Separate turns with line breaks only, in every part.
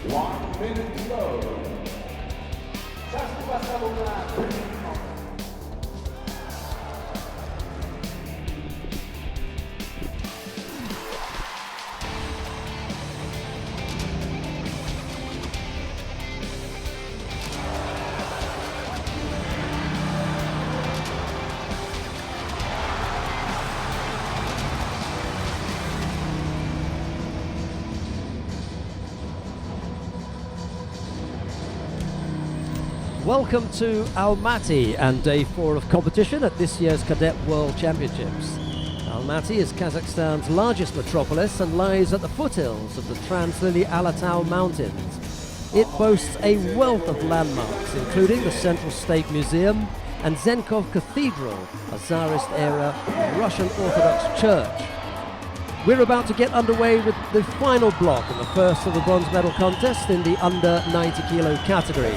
1 minute slow. Czas pasowy na
Welcome to Almaty and day 4 of competition at this year's Cadet World Championships. Almaty is Kazakhstan's largest metropolis and lies at the foothills of the Trans-Lily Alatau Mountains. It boasts a wealth of landmarks, including the Central State Museum and Zenkov Cathedral, a Tsarist-era Russian Orthodox church. We're about to get underway with the final block and the first of the bronze medal contest in the under 90 kilo category.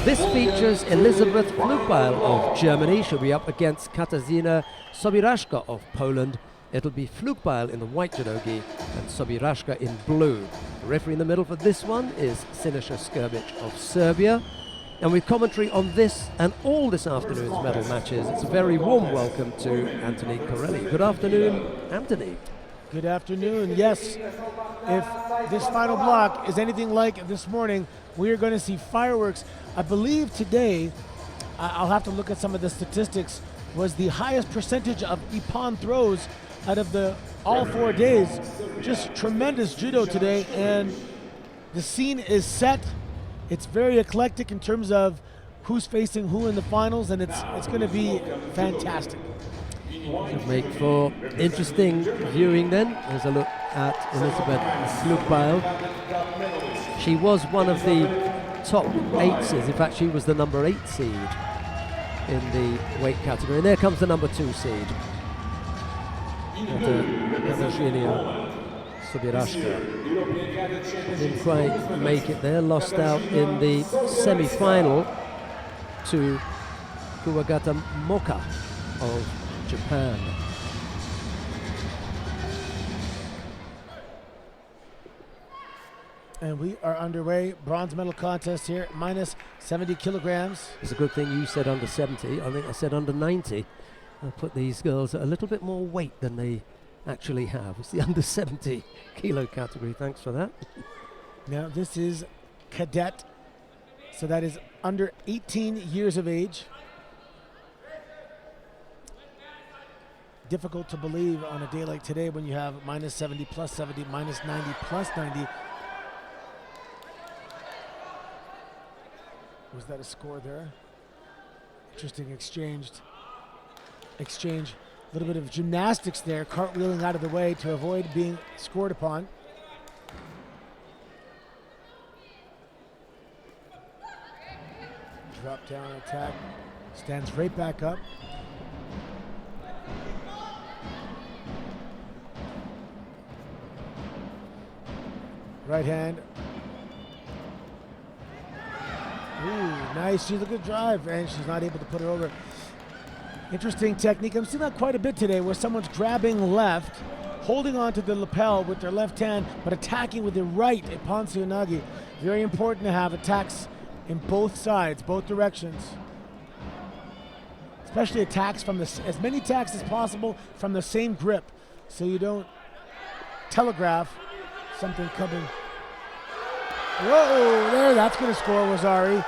This features Elizabeth Flugbeil of Germany. She'll be up against Katarzyna Sobiraszka of Poland. It'll be Flugbeil in the white judogi and Sobiraszka in blue. The referee in the middle for this one is Siniša Skrbić of Serbia. And with commentary on this and all this afternoon's medal matches, it's a very warm welcome to Anthony Corelli. Good afternoon, Anthony.
Good afternoon. Yes, if this final block is anything like this morning, we are going to see fireworks. I believe today, I'll have to look at some of the statistics, was the highest percentage of ippon throws out of all 4 days. Just tremendous judo today, and the scene is set. It's very eclectic in terms of who's facing who in the finals, and it's going to be fantastic.
Should make for interesting viewing then, as I look at Elizabeth Flugbeil. She was one of the top 8 seeds. In fact, she was the number 8 seed in the weight category. And there comes the number 2 seed, Katarzyna Sobiraszka. Didn't quite make it there, lost out in the semi-final to Kuwagata Moka of Japan.
And we are underway. Bronze medal contest here, minus 70 kilograms.
It's a good thing you said under 70. I think I said under 90. I'll put these girls at a little bit more weight than they actually have. It's the under 70 kilo category. Thanks for that.
Now this is cadet, so that is under 18 years of age. Difficult to believe on a day like today when you have minus 70, plus 70, minus 90, plus 90. Was that a score there? Interesting exchange. A little bit of gymnastics there, cartwheeling out of the way to avoid being scored upon. Drop down attack, stands right back up. Right hand. Ooh, nice. She's a good drive, and she's not able to put it over. Interesting technique. I'm seeing that quite a bit today, where someone's grabbing left, holding onto the lapel with their left hand, but attacking with the right at Ponsiunagi. Very important to have attacks in both sides, both directions. Especially attacks from as many attacks as possible from the same grip, so you don't telegraph something coming. Whoa, there, that's going to score, Wazari.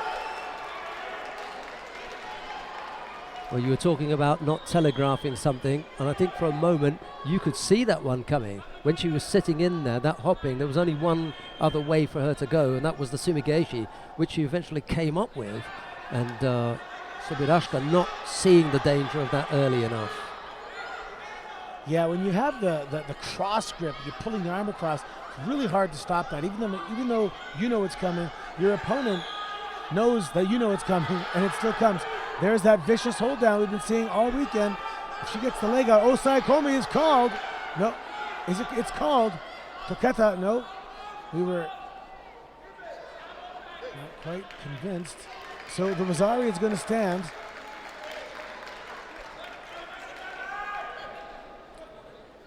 Well, you were talking about not telegraphing something, and I think for a moment you could see that one coming. When she was sitting in there, that hopping, there was only one other way for her to go, and that was the sumigeshi, which she eventually came up with. And Sobiraszka not seeing the danger of that early enough.
Yeah, when you have the cross grip, you're pulling your arm across, it's really hard to stop that. Even though you know it's coming, your opponent knows that you know it's coming, and it still comes. There's that vicious hold down we've been seeing all weekend. If she gets the leg out, Osai Komi is called. No, it's called. Toketa, no. We were not quite convinced. So the Rosari is going to stand.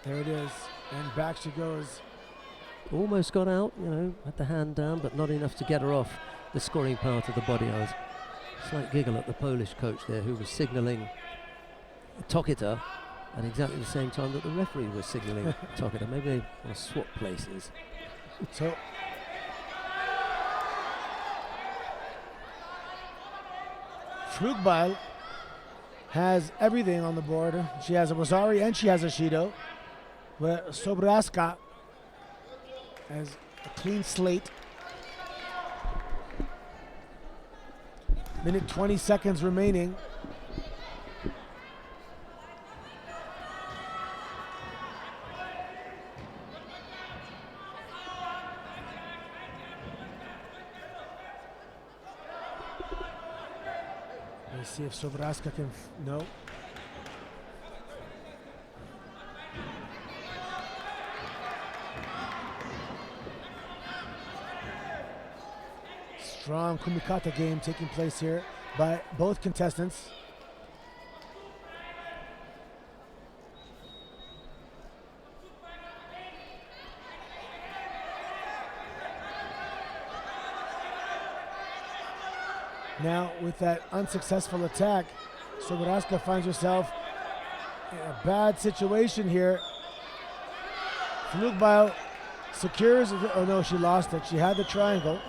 There it is, and back she goes.
Almost got out, had the hand down, but not enough to get her off the scoring part of the body. I was slight giggle at the Polish coach there, who was signalling Toketa at exactly the same time that the referee was signalling Toketa. Maybe they want to swap places.
So Flugbeil has everything on the board. She has a Rosari and she has a Judo. Where Sobraska has a clean slate. Minute 20 seconds remaining. Let's see if Sobraska can, no. Strong kumikata game taking place here by both contestants. Now with that unsuccessful attack, Sobraska finds herself in a bad situation here. Flugbeil secures, oh no, she lost it. She had the triangle.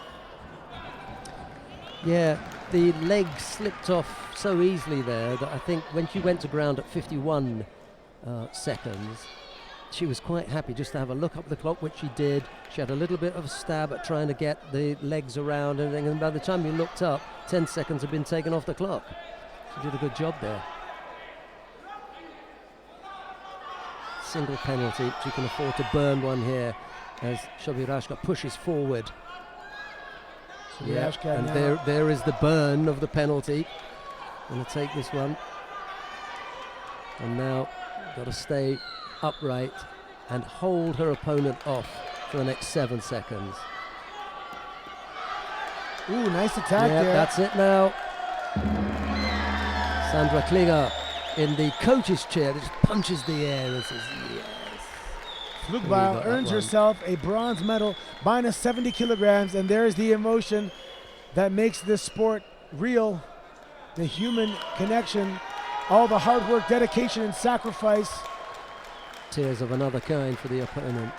Yeah, the leg slipped off so easily there that I think when she went to ground at 51 seconds, she was quite happy just to have a look up the clock, which she did. She had a little bit of a stab at trying to get the legs around and everything, and by the time you looked up, 10 seconds had been taken off the clock. She did a good job there. Single penalty. She can afford to burn one here as Sobirashka pushes forward. Yeah, and there is the burn of the penalty. Going to take this one. And now got to stay upright and hold her opponent off for the next 7 seconds.
Ooh, nice attack there.
That's it now. Sandra Klinger in the coach's chair just punches the air and says yes.
Flugbeil earns herself a bronze medal, minus 70 kilograms, and there's the emotion that makes this sport real. The human connection, all the hard work, dedication, and sacrifice.
Tears of another kind for the opponent.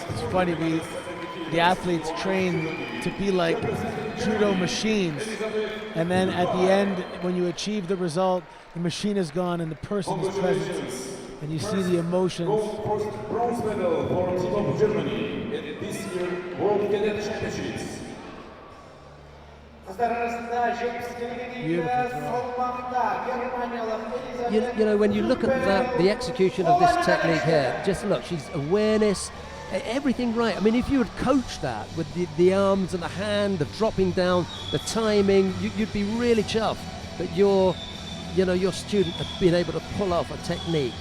It's funny, the athletes train to be like judo machines, and then at the end, when you achieve the result, the machine is gone and the person is present, and you see the emotions.
Bronze medal for the team of Germany at this year's World Cadet Championships.
You know, when you look at the execution of this technique here, just look, she's awareness, everything right. I mean, if you had coached that with the arms and the hand, the dropping down, the timing, you'd be really chuffed. But your student had been able to pull off a technique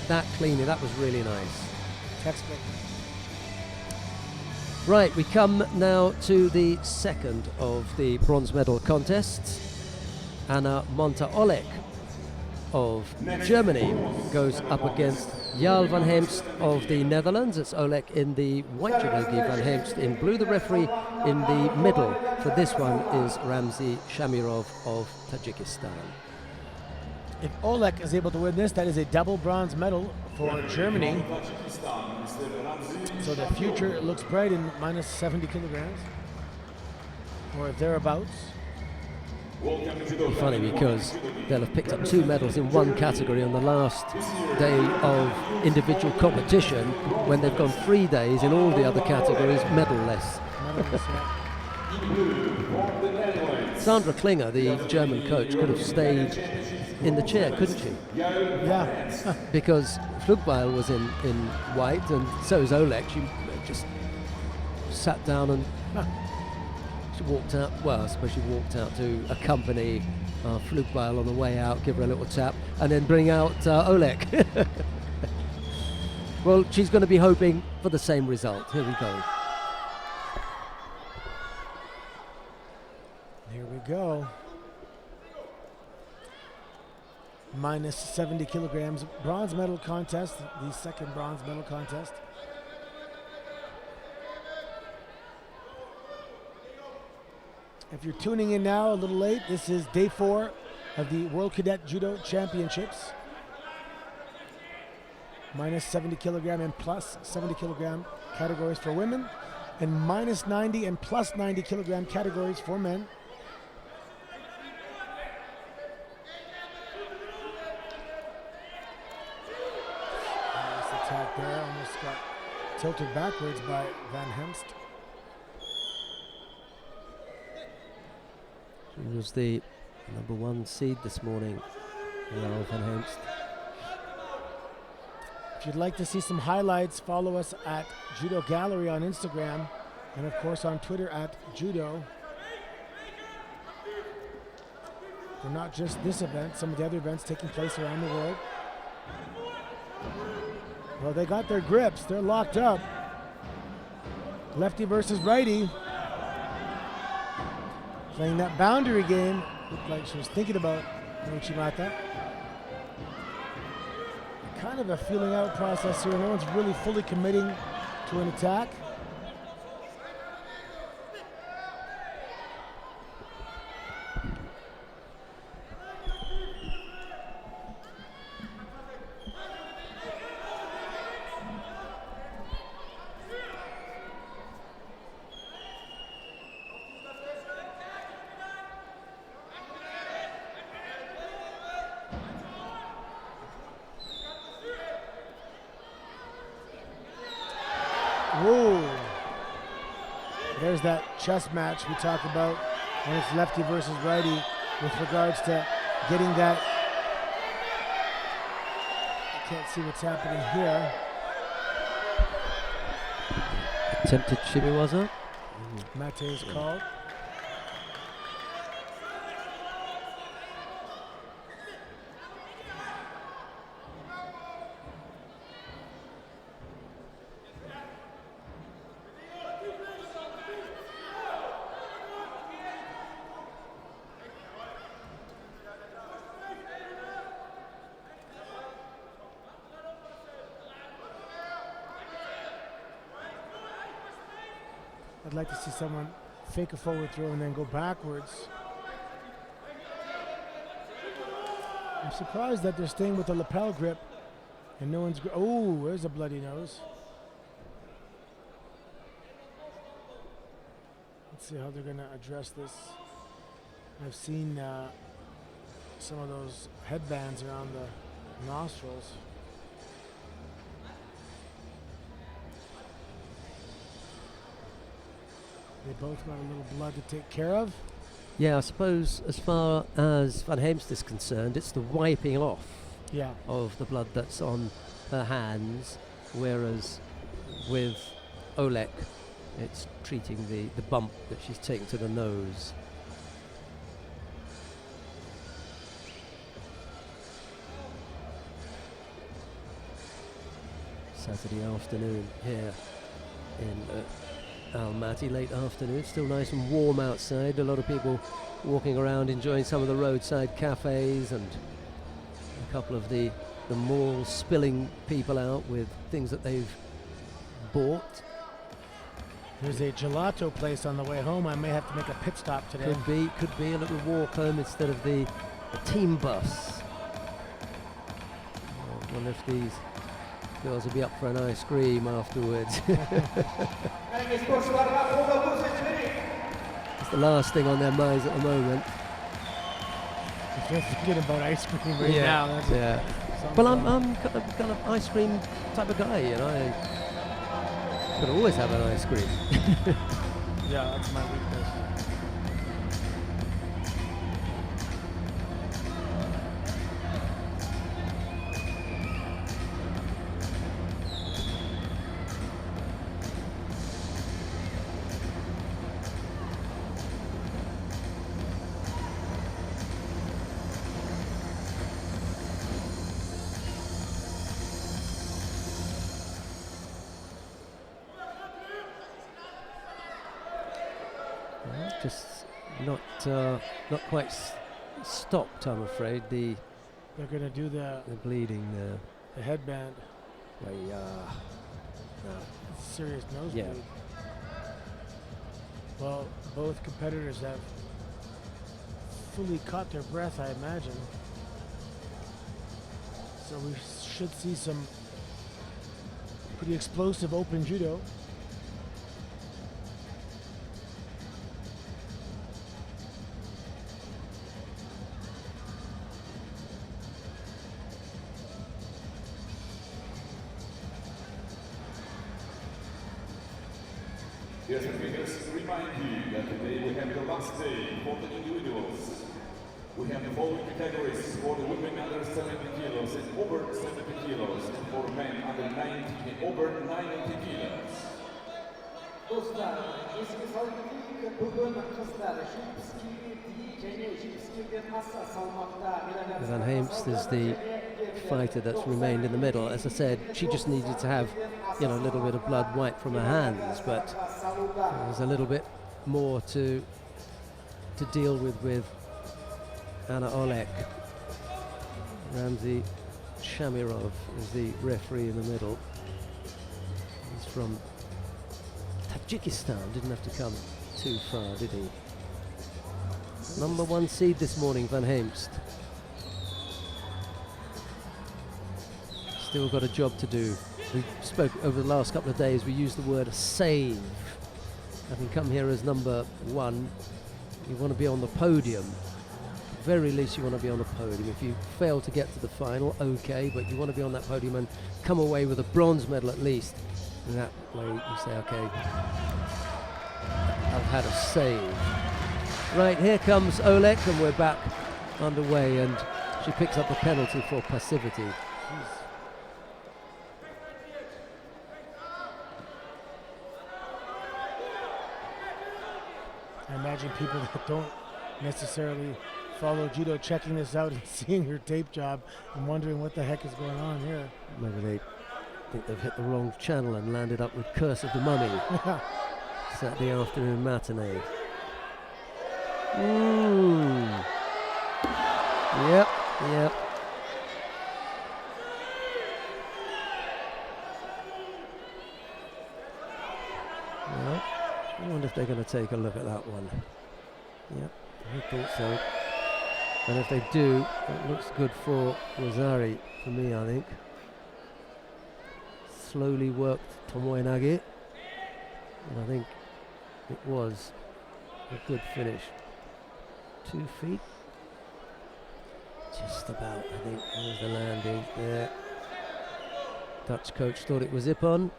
that cleanly. That was really nice.
Textbook.
Right, we come now to the second of the bronze medal contests. Anna Monta-Olek of Germany goes up against Jarl van Heemst of the Netherlands. It's Olek in the white judogi, van Heemst in blue. The referee in the middle for this one is Ramzi Shamirov of Tajikistan.
If Olek is able to win this, that is a double bronze medal for Germany. So the future looks bright in minus 70 kilograms or thereabouts.
It's funny because they'll have picked up 2 medals in one category on the last day of individual competition when they've gone 3 days in all the other categories medal-less.
In blue, from the Netherlands.
Sandra Klinger, the German coach, could have stayed in the chair, couldn't she?
Yeah.
Because Flugbeil was in white, and so is Oleg. She just sat down and she walked out. Well, I suppose she walked out to accompany Flugbeil on the way out, give her a little tap, and then bring out Oleg. Well, she's going to be hoping for the same result. Here we go.
Here we go. Minus 70 kilograms. Bronze medal contest. The second bronze medal contest. If you're tuning in now a little late, this is day 4 of the World Cadet Judo Championships. Minus 70 kilogram and plus 70 kilogram categories for women, and minus 90 and plus 90 kilogram categories for men. Nice attack there, almost got tilted backwards by Van Hemst.
She was the #1 seed this morning, Laura Van Hemst.
If you'd like to see some highlights, follow us at Judo Gallery on Instagram, and of course on Twitter at Judo. For not just this event, some of the other events taking place around the world. Well, they got their grips. They're locked up. Lefty versus righty. Playing that boundary game. Looked like she was thinking about Uchimata. Kind of a feeling out process here. No one's really fully committing to an attack. Whoa. There's that chess match we talk about when it's lefty versus righty with regards to getting that. I can't see what's happening here.
Attempted Shimiwaza.
Mate is called. I'd like to see someone fake a forward throw and then go backwards. I'm surprised that they're staying with the lapel grip and no one's. Oh, there's a bloody nose. Let's see how they're going to address this. I've seen some of those headbands around the nostrils. They both got a little blood to take care of.
Yeah, I suppose as far as Van Hemst is concerned, it's the wiping off of the blood that's on her hands, whereas with Oleg, it's treating the bump that she's taken to the nose. Saturday afternoon here in Almaty, late afternoon, still nice and warm outside. A lot of people walking around enjoying some of the roadside cafes, and a couple of the malls spilling people out with things that they've bought.
There's a gelato place on the way home. I may have to make a pit stop today.
Could be a little walk home instead of the team bus. I wonder if these girls will be up for an ice cream afterwards. It's the last thing on their minds at the moment.
If they're thinking about ice cream right now. That's
Well, I'm kind of ice cream type of guy, you know. I could always have an ice cream.
Yeah, that's my weakness.
Just not quite stopped, I'm afraid.
They're gonna do the
bleeding.
headband. Serious nosebleed.
Yeah.
Well, both competitors have fully caught their breath, I imagine. So we should see some pretty explosive open judo.
Yes, and we just remind you that today we have the last day for the individuals. We have the following categories for the women under 70 kilos and over 70 kilos, and for men under 90 and over 90 kilos.
Dostlar, eski salgın bugün kızlar şu bisküvi diyeceğini, şu bisküviden hassas almakta.
Van Heemst is the fighter that's remained in the middle. As I said, she just needed to have, a little bit of blood wiped from her hands, but there's a little bit more to deal with Anna Olek. Ramzi Shamirov is the referee in the middle. He's from Tajikistan, didn't have to come too far, did he? Number 1 seed this morning, Van Heemst. Still got a job to do. We spoke over the last couple of days, we used the word save. Having come here as number 1, you want to be on the podium. At the very least you want to be on the podium. If you fail to get to the final, okay, but you want to be on that podium and come away with a bronze medal at least. And that way you say, okay, I've had a save. Right, here comes Olek, and we're back underway, and she picks up the penalty for passivity.
Jeez. I imagine people that don't necessarily follow judo checking this out and seeing her tape job and wondering what the heck is going on here.
Maybe they think they've hit the wrong channel and landed up with Curse of the Mummy. Saturday afternoon matinee. Yep. Well, I wonder if they're going to take a look at that one. Yep, I thought so. And if they do, it looks good for Rosari, for me, I think. Slowly worked Tomoenage, and I think it was a good finish. 2 feet. Just about, I think. There's the landing there. Dutch coach thought it was Ippon.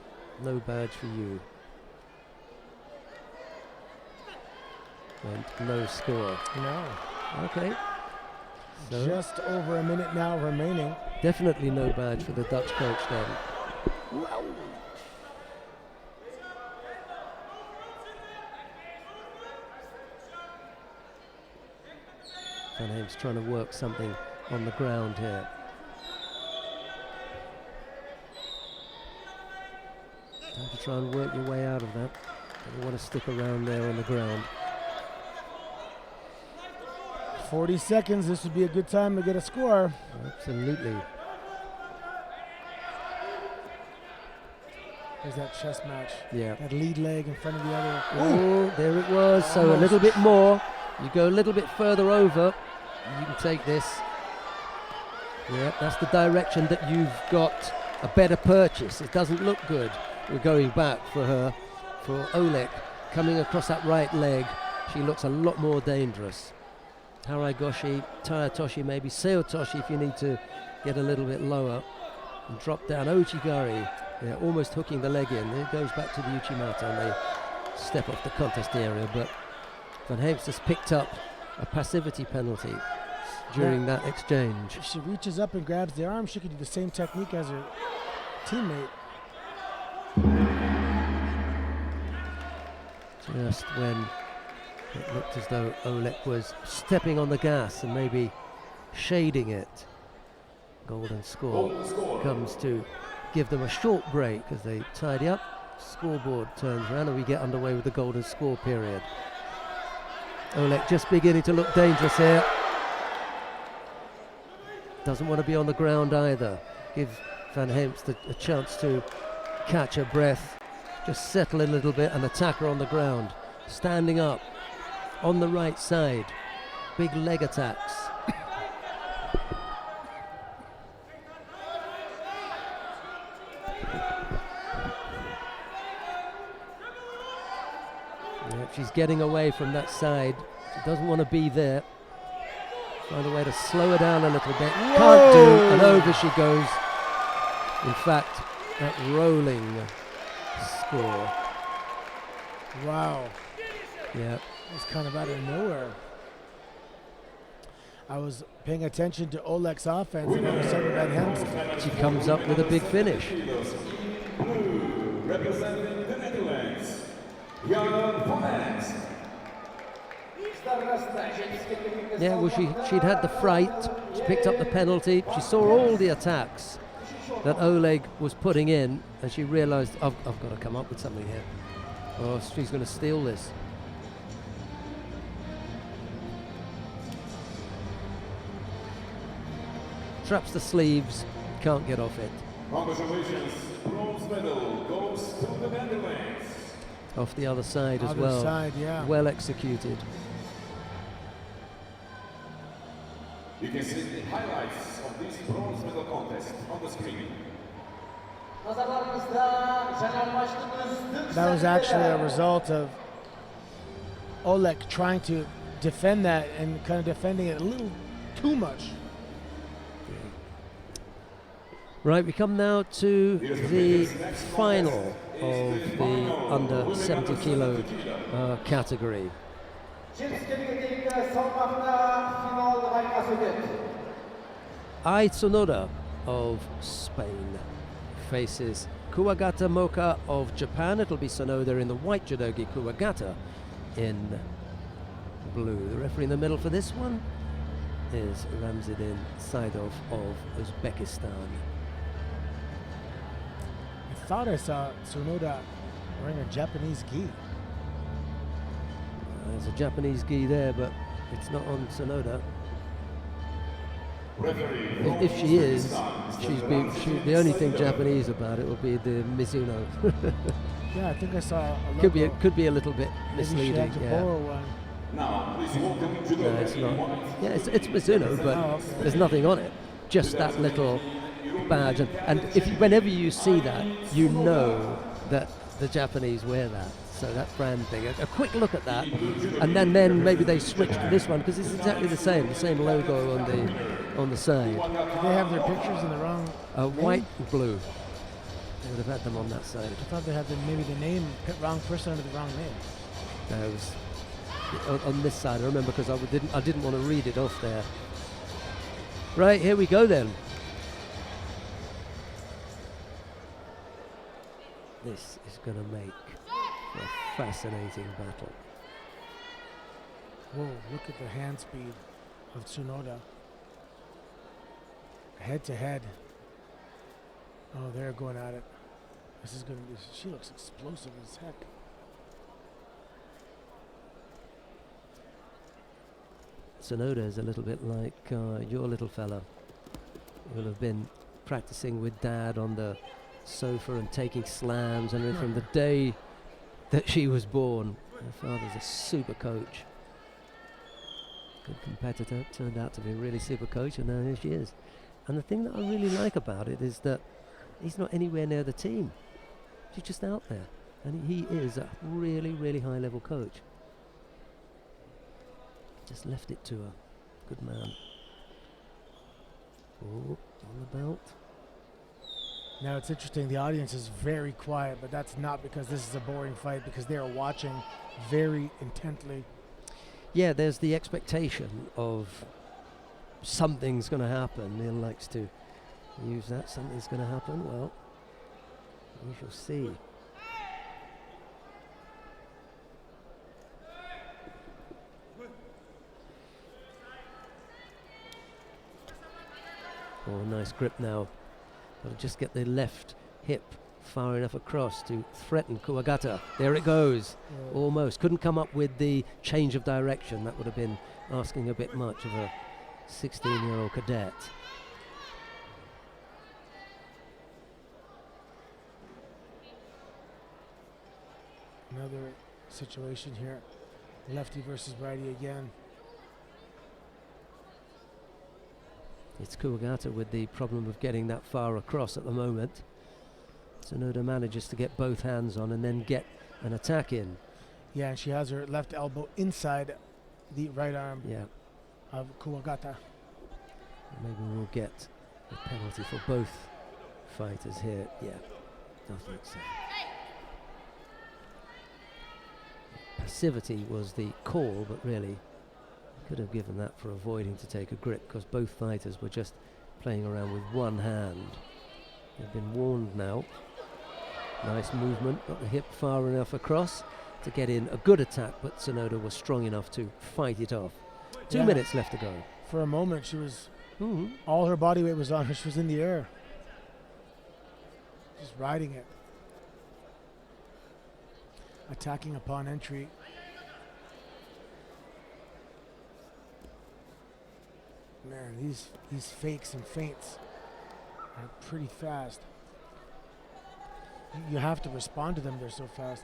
No badge for you. And no score.
No.
Okay. So
Just over a minute now remaining.
definitely no badge for the Dutch coach then. Van Heemst trying to work something on the ground here. Time to try and work your way out of that. Don't want to stick around there on the ground.
40 seconds, this would be a good time to get a score.
Absolutely.
There's that chess match.
Yeah.
That lead leg in front of the other.
Oh, there it was. So a little bit more. You go a little bit further over. You can take this. Yeah, that's the direction that you've got a better purchase. It doesn't look good. We're going back for her. For Olek, coming across that right leg, she looks a lot more dangerous. Haragoshi, Tayatoshi, maybe Seotoshi if you need to get a little bit lower. And drop down. Ochigari, yeah, almost hooking the leg in. It goes back to the Uchimata, and they step off the contest area, but Van Heemst has picked up a passivity penalty during that exchange.
If she reaches up and grabs the arm, she can do the same technique as her teammate.
Just when it looked as though Oleg was stepping on the gas and maybe shading it, Golden Score comes to give them a short break as they tidy up. Scoreboard turns around and we get underway with the Golden Score period. Oleg just beginning to look dangerous here. Doesn't want to be on the ground either. Give Van Heemst a chance to catch her breath, just settle a little bit and attack her on the ground. Standing up on the right side. Big leg attacks. She's getting away from that side. She doesn't want to be there. Find a way to slow her down a little bit.
Whoa!
Can't do, and over she goes. In fact, that rolling score.
Wow.
Yeah.
It was kind of out of nowhere. I was paying attention to Oleg's offense, and all of a sudden Van Heemst.
She comes up with a big finish.
Blue, representing the Netherlands, Jan van Heemst.
Yeah, well, she'd had the fright. She picked up the penalty. She saw all the attacks that Oleg was putting in, and she realised, I've got to come up with something here. Oh, she's going to steal this. Traps the sleeves, can't get off it.
Congratulations, bronze medal goes to the Netherlands.
Off the other side as
Other
well.
side, yeah.
Well executed.
You can see the highlights of this bronze medal contest on the screen.
That was actually a result of Oleg trying to defend that and kind of defending it a little too much.
Right, we come now to the final of the under 70 kilo category. Ai Tsunoda of Spain faces Kuwagata Moka of Japan. It'll be Tsunoda in the white judogi, Kuwagata in blue. The referee in the middle for this one is Ramzadin Saidov of Uzbekistan.
I thought I saw Tsunoda wearing a Japanese gi.
There's a Japanese gi there, but it's not on Tsunoda. If she is, the only thing Japanese about it will be the Mizuno.
Yeah, I think I saw a logo.
Could be a little bit
Maybe she
misleading.
had to
Yeah.
borrow one.
Now, please welcome Judo.
No, it's not. Yeah, it's Mizuno, but
okay.
there's nothing on it. Just that little badge, and whenever you see that, you know that the Japanese wear that. So that brand thing. A quick look at that, and then maybe they switch to this one because it's exactly the same logo on the side.
Did they have their pictures in the wrong?
White and blue. They would have had them on that side.
I thought they had maybe the name, wrong person under the wrong name.
No, it was on this side. I remember because I didn't want to read it off there. Right, here we go then. This is going to make for a fascinating battle.
Whoa, look at the hand speed of Tsunoda. Head to head. Oh, they're going at it. This is going to be, she looks explosive as heck.
Tsunoda is a little bit like your little fella. Will have been practicing with Dad on the sofa and taking slams and from the day that she was born. Her father's a super coach. Good competitor, turned out to be a really super coach, and now here she is. And the thing that I really like about it is that he's not anywhere near the team. She's just out there. And he is a really, really high level coach. Just left it to her. Good man. Oh, on the belt.
Now it's interesting, the audience is very quiet, but that's not because this is a boring fight, because they are watching very intently.
Yeah, there's the expectation of something's going to happen. Neil likes to use that. Something's going to happen. Well, we shall see. Oh, nice grip now. Got to just get the left hip far enough across to threaten Kuwagata. There it goes. Almost. Couldn't come up with the change of direction. That would have been asking a bit much of a 16-year-old cadet.
Another situation here. Lefty versus righty again.
It's Kuwagata with the problem of getting that far across at the moment. Tsunoda manages to get both hands on and then get an attack in.
Yeah, and she has her left elbow inside the right arm of Kuwagata.
Maybe we'll get a penalty for both fighters here. Yeah, I think so. Passivity was the call, but really could have given that for avoiding to take a grip, because both fighters were just playing around with one hand. They've been warned now. Nice movement, got the hip far enough across to get in a good attack, but Tsunoda was strong enough to fight it off. 2 minutes left to go.
For a moment, she was, all her body weight was on her. She was in the air, just riding it. Attacking upon entry. Man, these fakes and feints are pretty fast. You have to respond to them, they're so fast.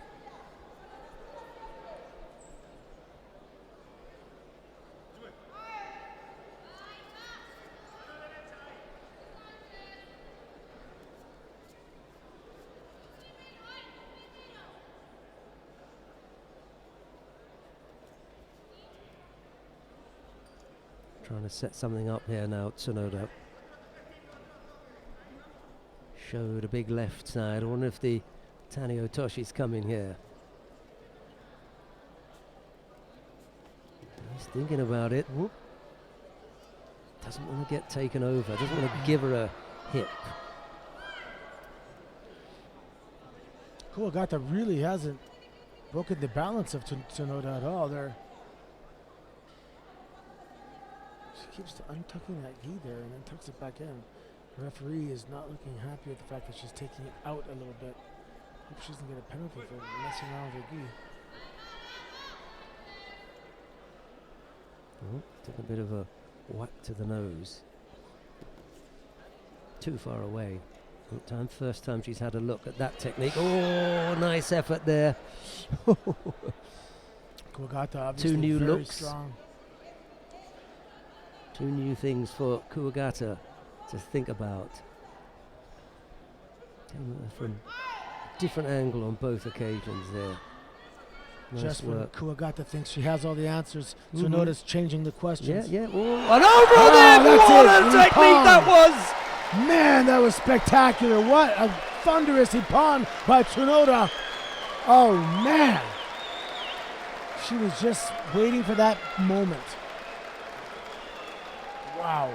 Trying to set something up here now, Tsunoda. Showed a big left side. I wonder if the Tani Otoshi's coming here. He's thinking about it. Whoop. Doesn't want to get taken over. Doesn't want to give her a hip.
Kuwagata really hasn't broken the balance of Tsunoda at all there. She keeps untucking that gi there and then tucks it back in. The referee is not looking happy with the fact that she's taking it out a little bit. Hope she doesn't get a penalty for messing around with her gi.
Took a bit of a whack to the nose. Too far away. First time she's had a look at that technique. Oh, nice effort there.
Kuwagata obviously
Two new
very
looks.
strong.
Two new things for Kuwagata to think about. From a different angle on both occasions there. Nice
Just
work.
when Kuwagata thinks she has all the answers, Tsunoda's changing the questions.
Yeah. Oh, and over there!
That's
What
it.
a technique that was!
Man, that was spectacular. What a thunderous ippon by Tsunoda. Oh, man. She was just waiting for that moment. Wow.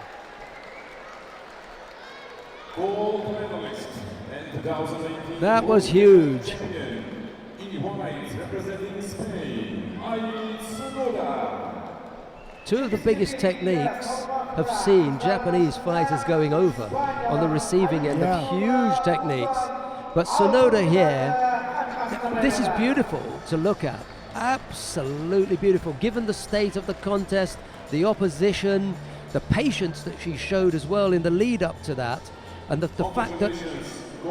Gold medalist and 2018
That was huge.
champion in white representing Spain, Tsunoda.
Two of the biggest techniques have seen Japanese fighters going over on the receiving end of huge techniques. But Tsunoda here, this is beautiful to look at. Absolutely beautiful. Given the state of the contest, the opposition, the patience that she showed as well in the lead up to that, and the fact that,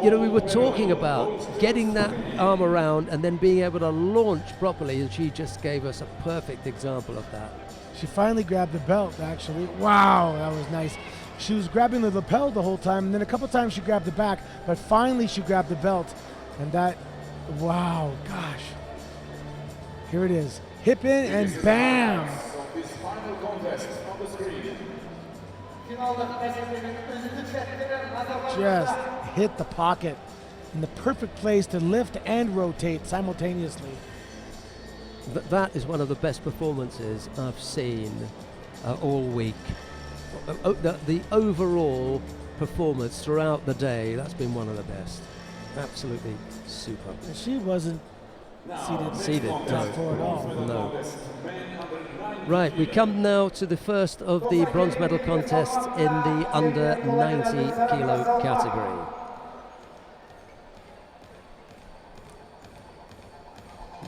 you know, we were talking about getting that arm around and then being able to launch properly, and she just gave us a perfect example of that.
She finally grabbed the belt, actually. Wow, that was nice. She was grabbing the lapel the whole time, and then a couple times she grabbed the back, but finally she grabbed the belt. And that, wow, gosh. Here it is. Hip in and bam!
Of this final contest on the screen.
Finallık meselenin özü lütfettirin. Hazır
Just
olunca.
hit the pocket in the perfect place to lift and rotate simultaneously.
That is one of the best performances I've seen all week. The overall performance throughout the day, that's been one of the best. Absolutely super.
And she wasn't seated
No.
top four at all.
No. Right, we come now to the first of the bronze medal contests in the under 90 kilo category.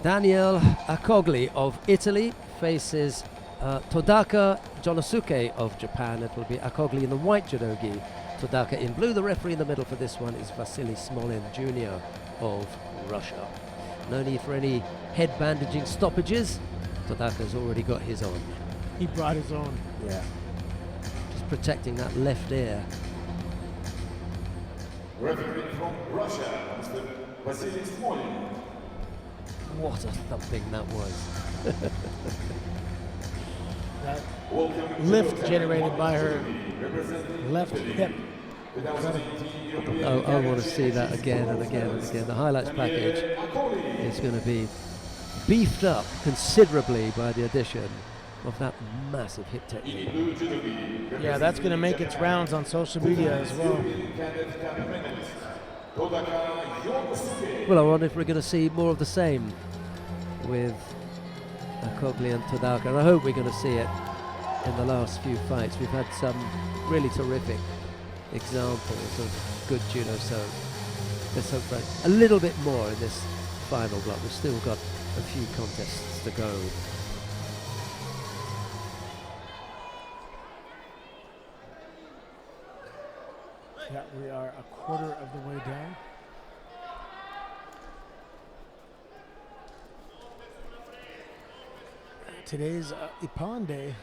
Daniel Akogli of Italy faces Todaka Jonosuke of Japan. It will be Akogli in the white judogi, Todaka in blue. The referee in the middle for this one is Vasily Smolin Jr. of Russia. No need for any head bandaging stoppages. Todaka's already got his on.
He brought his own.
Yeah. Just protecting that left ear.
Referee from Russia, Mr. Vasily Smolin.
What a thumping that was.
That
Welcome
lift
to
generated by her
representing
left hip.
2018 European
Oh, I want to
Cadets
see that again and again and again. The highlights package is going to be beefed up considerably by the addition of that massive hip technique.
Blue judogi,
Yeah, that's going to make its rounds on social media as well.
European Cadet Cup medalist, Todaka Jonosuke.
Well, I wonder if we're going to see more of the same with Akogli and Todaka. And I hope we're going to see it in the last few fights. We've had some really terrific examples of good judo, so let's hope for a little bit more in this final block. We've still got a few contests to go.
Yeah, we are a quarter of the way down. Today's Ippon Day.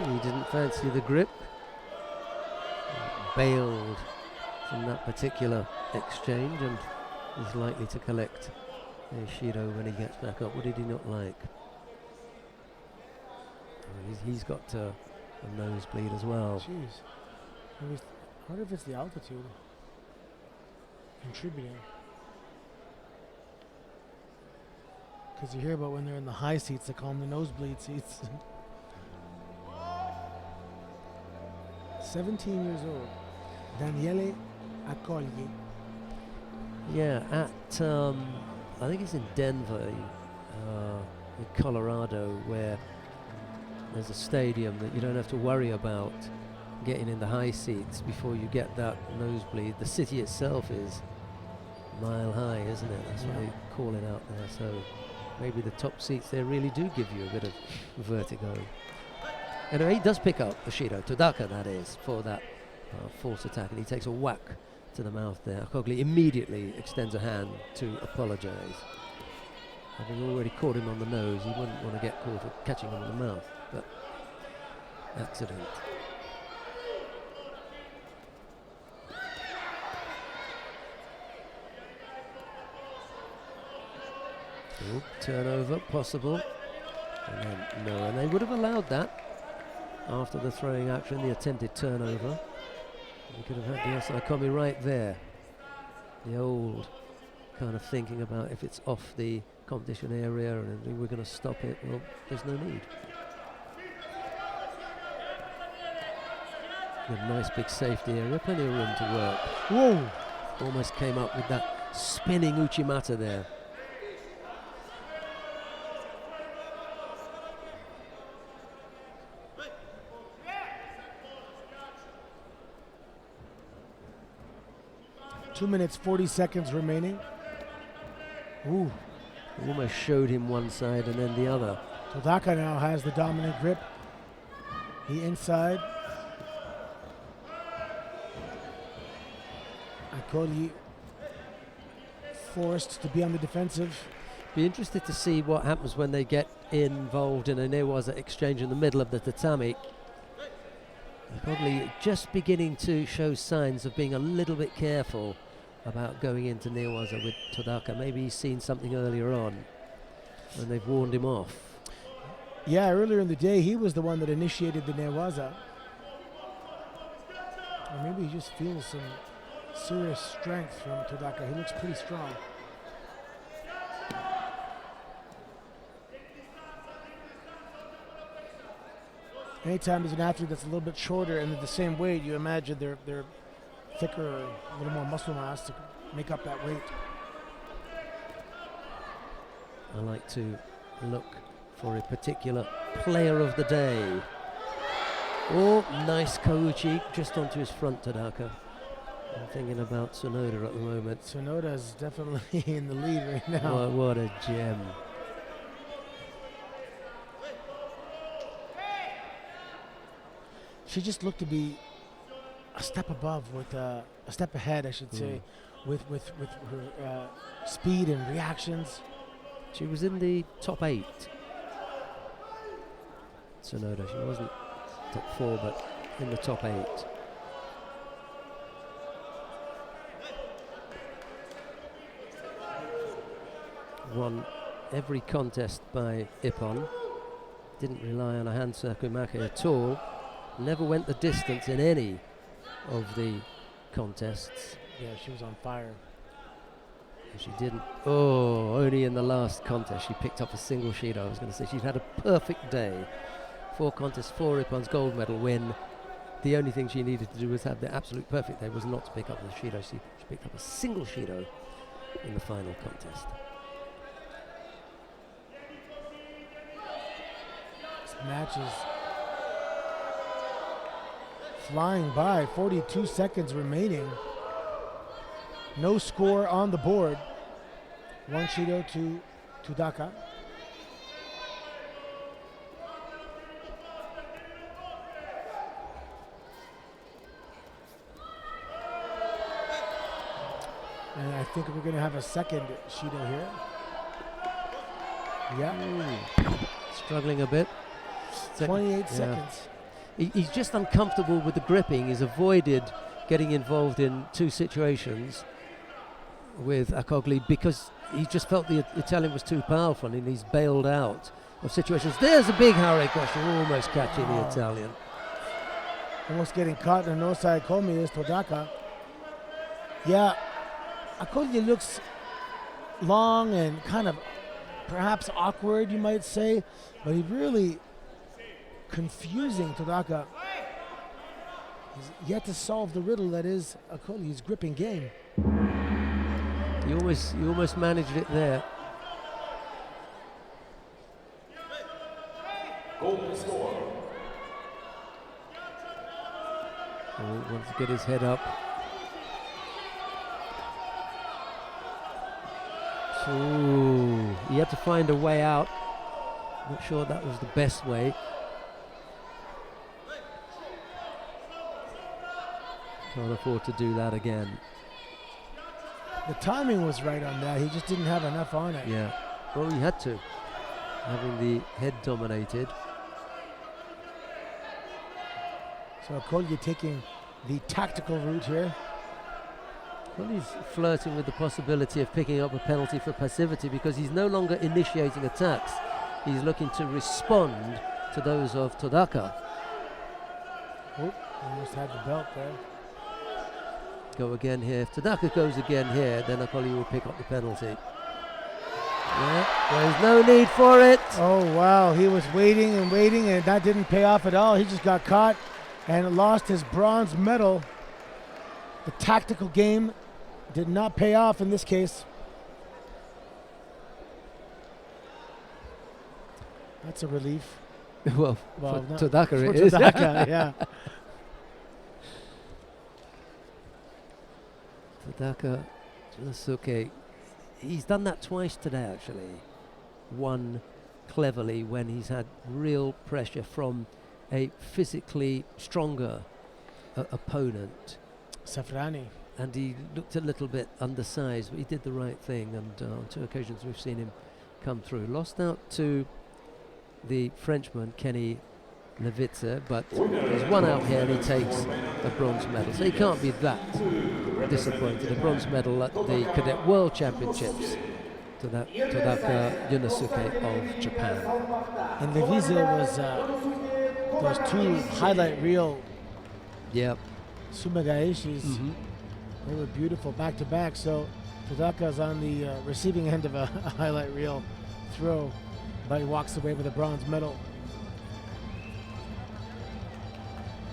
He didn't fancy the grip. Bailed from that particular exchange and is likely to collect Shido when he gets back up. What did he not like? Oh, he's got a nosebleed as well.
Jeez. I wonder if it's the altitude contributing. Because you hear about when they're in the high seats, they call them the nosebleed seats. 17 years old, Daniele Akogli.
Yeah, at I think it's in Denver, in Colorado, where there's a stadium that you don't have to worry about getting in the high seats before you get that nosebleed. The city itself is mile high, isn't it? That's what they call it out there. So maybe the top seats there really do give you a bit of vertigo. Anyway, he does pick up Shido, Todaka that is, for that false attack, and he takes a whack to the mouth there. Akogli immediately extends a hand to apologise. Having already caught him on the nose, he wouldn't want to get caught for catching him in the mouth, but accident. Oop, turnover possible. And then, no, and they would have allowed that after the throwing action, the attempted turnover. We could have had the Asaikomi right there. The old kind of thinking about if it's off the competition area and we're going to stop it. Well, there's no need. A nice big safety area, plenty of room to work.
Whoa!
Almost came up with that spinning Uchimata there.
Two minutes, 40 seconds remaining. Ooh.
Almost showed him one side and then the other.
Todaka now has the dominant grip. He inside. Akogli forced to be on the defensive.
Be interested to see what happens when they get involved in a newaza exchange in the middle of the tatami. Probably just beginning to show signs of being a little bit careful about going into Newaza with Todaka. Maybe he's seen something earlier on and they've warned him off.
Yeah, earlier in the day, he was the one that initiated the Newaza. Or maybe he just feels some serious strength from Todaka. He looks pretty strong. Anytime there's an athlete that's a little bit shorter and at the same weight, you imagine they're thicker, or a little more muscle mass to make up that weight.
I like to look for a particular player of the day. Oh, nice Kouchi, just onto his front, Todaka. I'm thinking about Tsunoda at the moment.
Tsunoda's definitely in the lead right now.
What a gem.
She just looked to be a step above, with a step ahead, I should say, with her speed and reactions.
She was in the top 8. Tsunoda, she wasn't top 4, but in the top 8. Won every contest by Ippon. Didn't rely on a hand sakumake at all. Never went the distance in any of the contests.
Yeah, she was on fire.
And she didn't. Oh, only in the last contest she picked up a single Shido. I was going to say she's had a perfect day. 4 contests, 4 Ippon's gold medal win. The only thing she needed to do was have the absolute perfect day, was not to pick up the Shido. She picked up a single Shido in the final contest.
This match is flying by. 42 seconds remaining. No score on the board. 1 Shido to Todaka. And I think we're going to have a second Shido here. Yeah.
Struggling a bit.
28 seconds.
He's just uncomfortable with the gripping. He's avoided getting involved in 2 situations with Akogli because he just felt the Italian was too powerful, and he's bailed out of situations. There's a big Hare Kosher, almost catching the Italian.
Almost getting caught in a no-side komi is Todaka. Yeah, Akogli looks long and kind of perhaps awkward, you might say, but he really confusing Todaka. He's yet to solve the riddle that is Akogli's gripping game.
He almost managed it there.
Golden score.
Oh, wants to get his head up. Ooh, he had to find a way out. Not sure that was the best way. Can't afford to do that again.
The timing was right on that. He just didn't have enough on it.
Yeah. Well, he had to, having the head dominated.
So Akogli taking the tactical route here.
Well, he's flirting with the possibility of picking up a penalty for passivity because he's no longer initiating attacks. He's looking to respond to those of Todaka.
Oh, almost had the belt there.
Go again here. If Todaka goes again here, then Akogli will pick up the penalty. Yeah, there's no need for it.
Oh, wow. He was waiting and waiting, and that didn't pay off at all. He just got caught and lost his bronze medal. The tactical game did not pay off in this case. That's a relief.
well, for Todaka
for
it is.
Todaka, yeah.
Todaka, Junosuke, he's done that twice today actually. One cleverly when he's had real pressure from a physically stronger opponent.
Safrani.
And he looked a little bit undersized, but he did the right thing, and on 2 occasions we've seen him come through. Lost out to the Frenchman, Kenny Levitsa, but he's one out here and he takes a bronze medal. So he can't be that disappointed. A bronze medal at the Cadet World Championships to that Yunosuke of Japan.
And Levitsa was those two highlight reel
Yep.
Sumagaeshis. They were beautiful back to back. So Todaka's on the receiving end of a highlight reel throw, but he walks away with a bronze medal.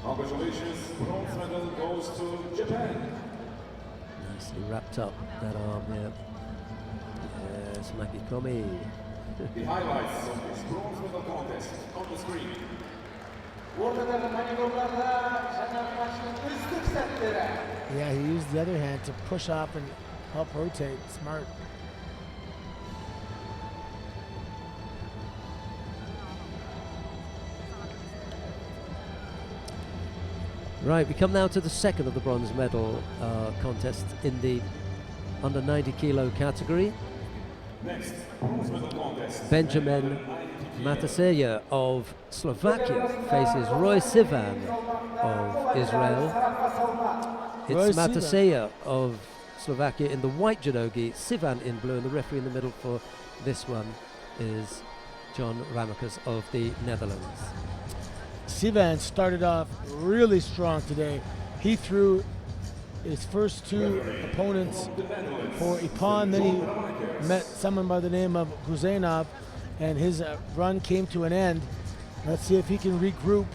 Congratulations, bronze medal goes to Japan.
Nicely wrapped up that arm there. Yes, Makikomi.
The highlights of this bronze medal contest on the screen.
Ortada manevralarda Japan maçının üstlük setleri.
Yeah, he used the other hand to push off and help rotate. Smart.
Right, we come now to the second of the bronze medal contest in the under 90 kilo category.
Next, bronze medal contest.
Benjamin Mataseya of Slovakia faces Roy Sivan of Israel.
Roy
It's
Sivan.
Mataseya of Slovakia in the white judogi, Sivan in blue, and the referee in the middle for this one is John Ramakas of the Netherlands.
Sivan started off really strong today. He threw his first two opponents for Ipan, then he met someone by the name of Guzenov, and his run came to an end. Let's see if he can regroup.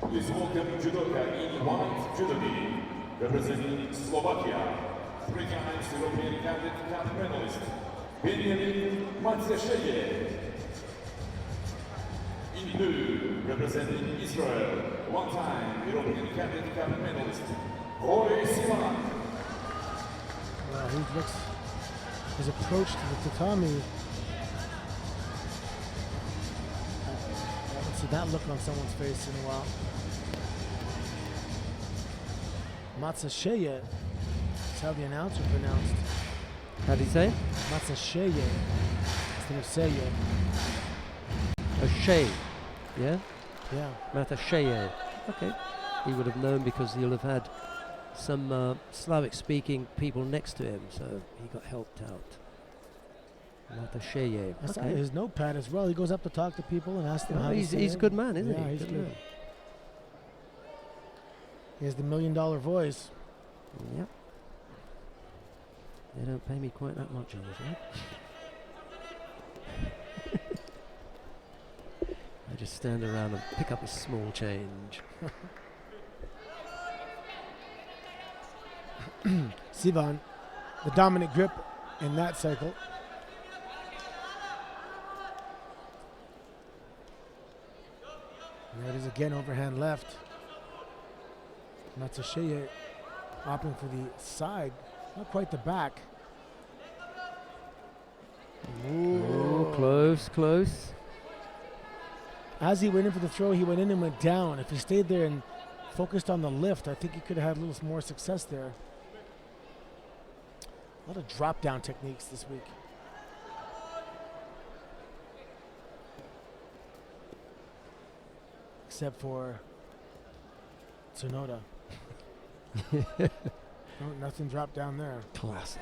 Please welcome judoka in white judogi, representing Slovakia, 3 times European cadet cup medalist, Benjamin Matsesheje. In blue, representing Israel, 1-time European cadet cup medalist, Roy Sivan.
Wow, he looks his approach to the tatami. I haven't seen that look on someone's face in a while. Matsasheye is how the announcer pronounced.
How do you say?
Matsasheye instead of Seye.
O'Shea, yeah?
Yeah.
Mataseya. Okay. He would have known because he'll have had some Slavic-speaking people next to him, so he got helped out. Mataseya.
I saw
Okay.
his notepad as well. He goes up to talk to people and asks them how to say
He's a
it.
good man, isn't
Yeah,
he?
he's
Good
good.
man.
He has the $1 million voice.
Yep. They don't pay me quite that much on this, right? I just stand around and pick up a small change.
Sivan, the dominant grip in that cycle. And there it is again, overhand left. Matsasheye opting for the side, not quite the back.
Oh, close, close.
As he went in for the throw, he went in and went down. If he stayed there and focused on the lift, I think he could have had a little more success there. A lot of drop down techniques this week. Except for Tsunoda. No, nothing dropped down there.
Classic.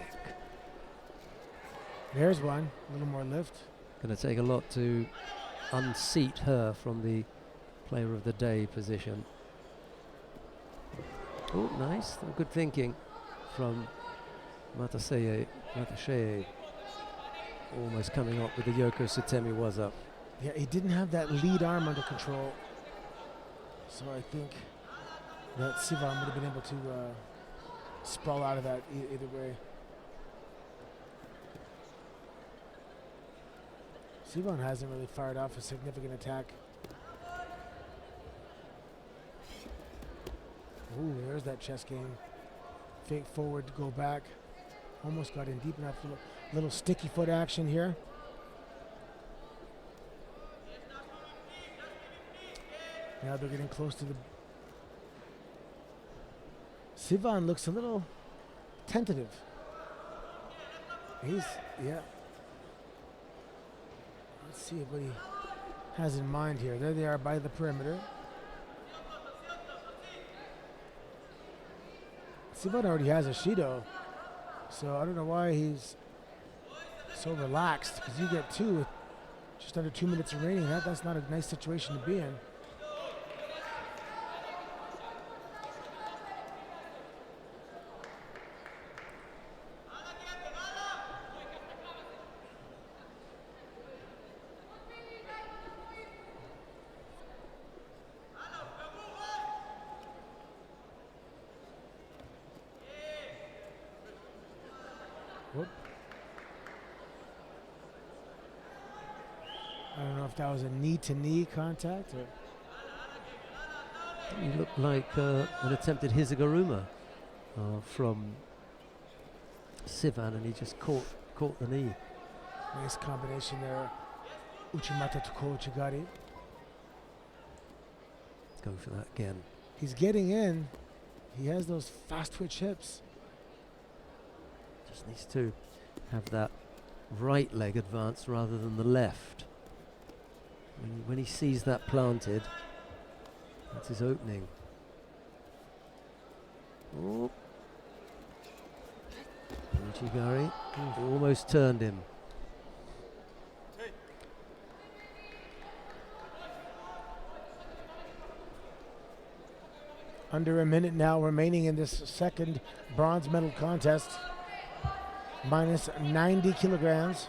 There's one, a little more lift.
Going to take a lot to unseat her from the player of the day position. Oh, nice. Good thinking from Mataseya. Almost coming up with the Yoko Sutemi was up.
Yeah, he didn't have that lead arm under control. So I think that Sivan would have been able to sprawl out of that either way. Sivan hasn't really fired off a significant attack. Ooh, there's that chest game. Fake forward, go back. Almost got in deep enough. Little sticky foot action here. Now they're getting close to the... Sivan looks a little tentative. Yeah. Let's see what he has in mind here. There they are by the perimeter. Sivan already has a Shido, so I don't know why he's so relaxed, because you get two with just under 2 minutes remaining. That's not a nice situation to be in. Whoop. I don't know if that was a knee-to-knee contact or...
He looked like an attempted Hizagaruma from Sivan, and he just caught the knee.
Nice combination there. Uchimata to Kochigari.
Go for that again.
He's getting in. He has those fast twitch hips.
Just needs to have that right leg advance rather than the left. When he sees that planted, that's his opening. Oh. Uchigari almost turned him.
Under a minute now remaining in this second bronze medal contest. Minus 90 kilograms.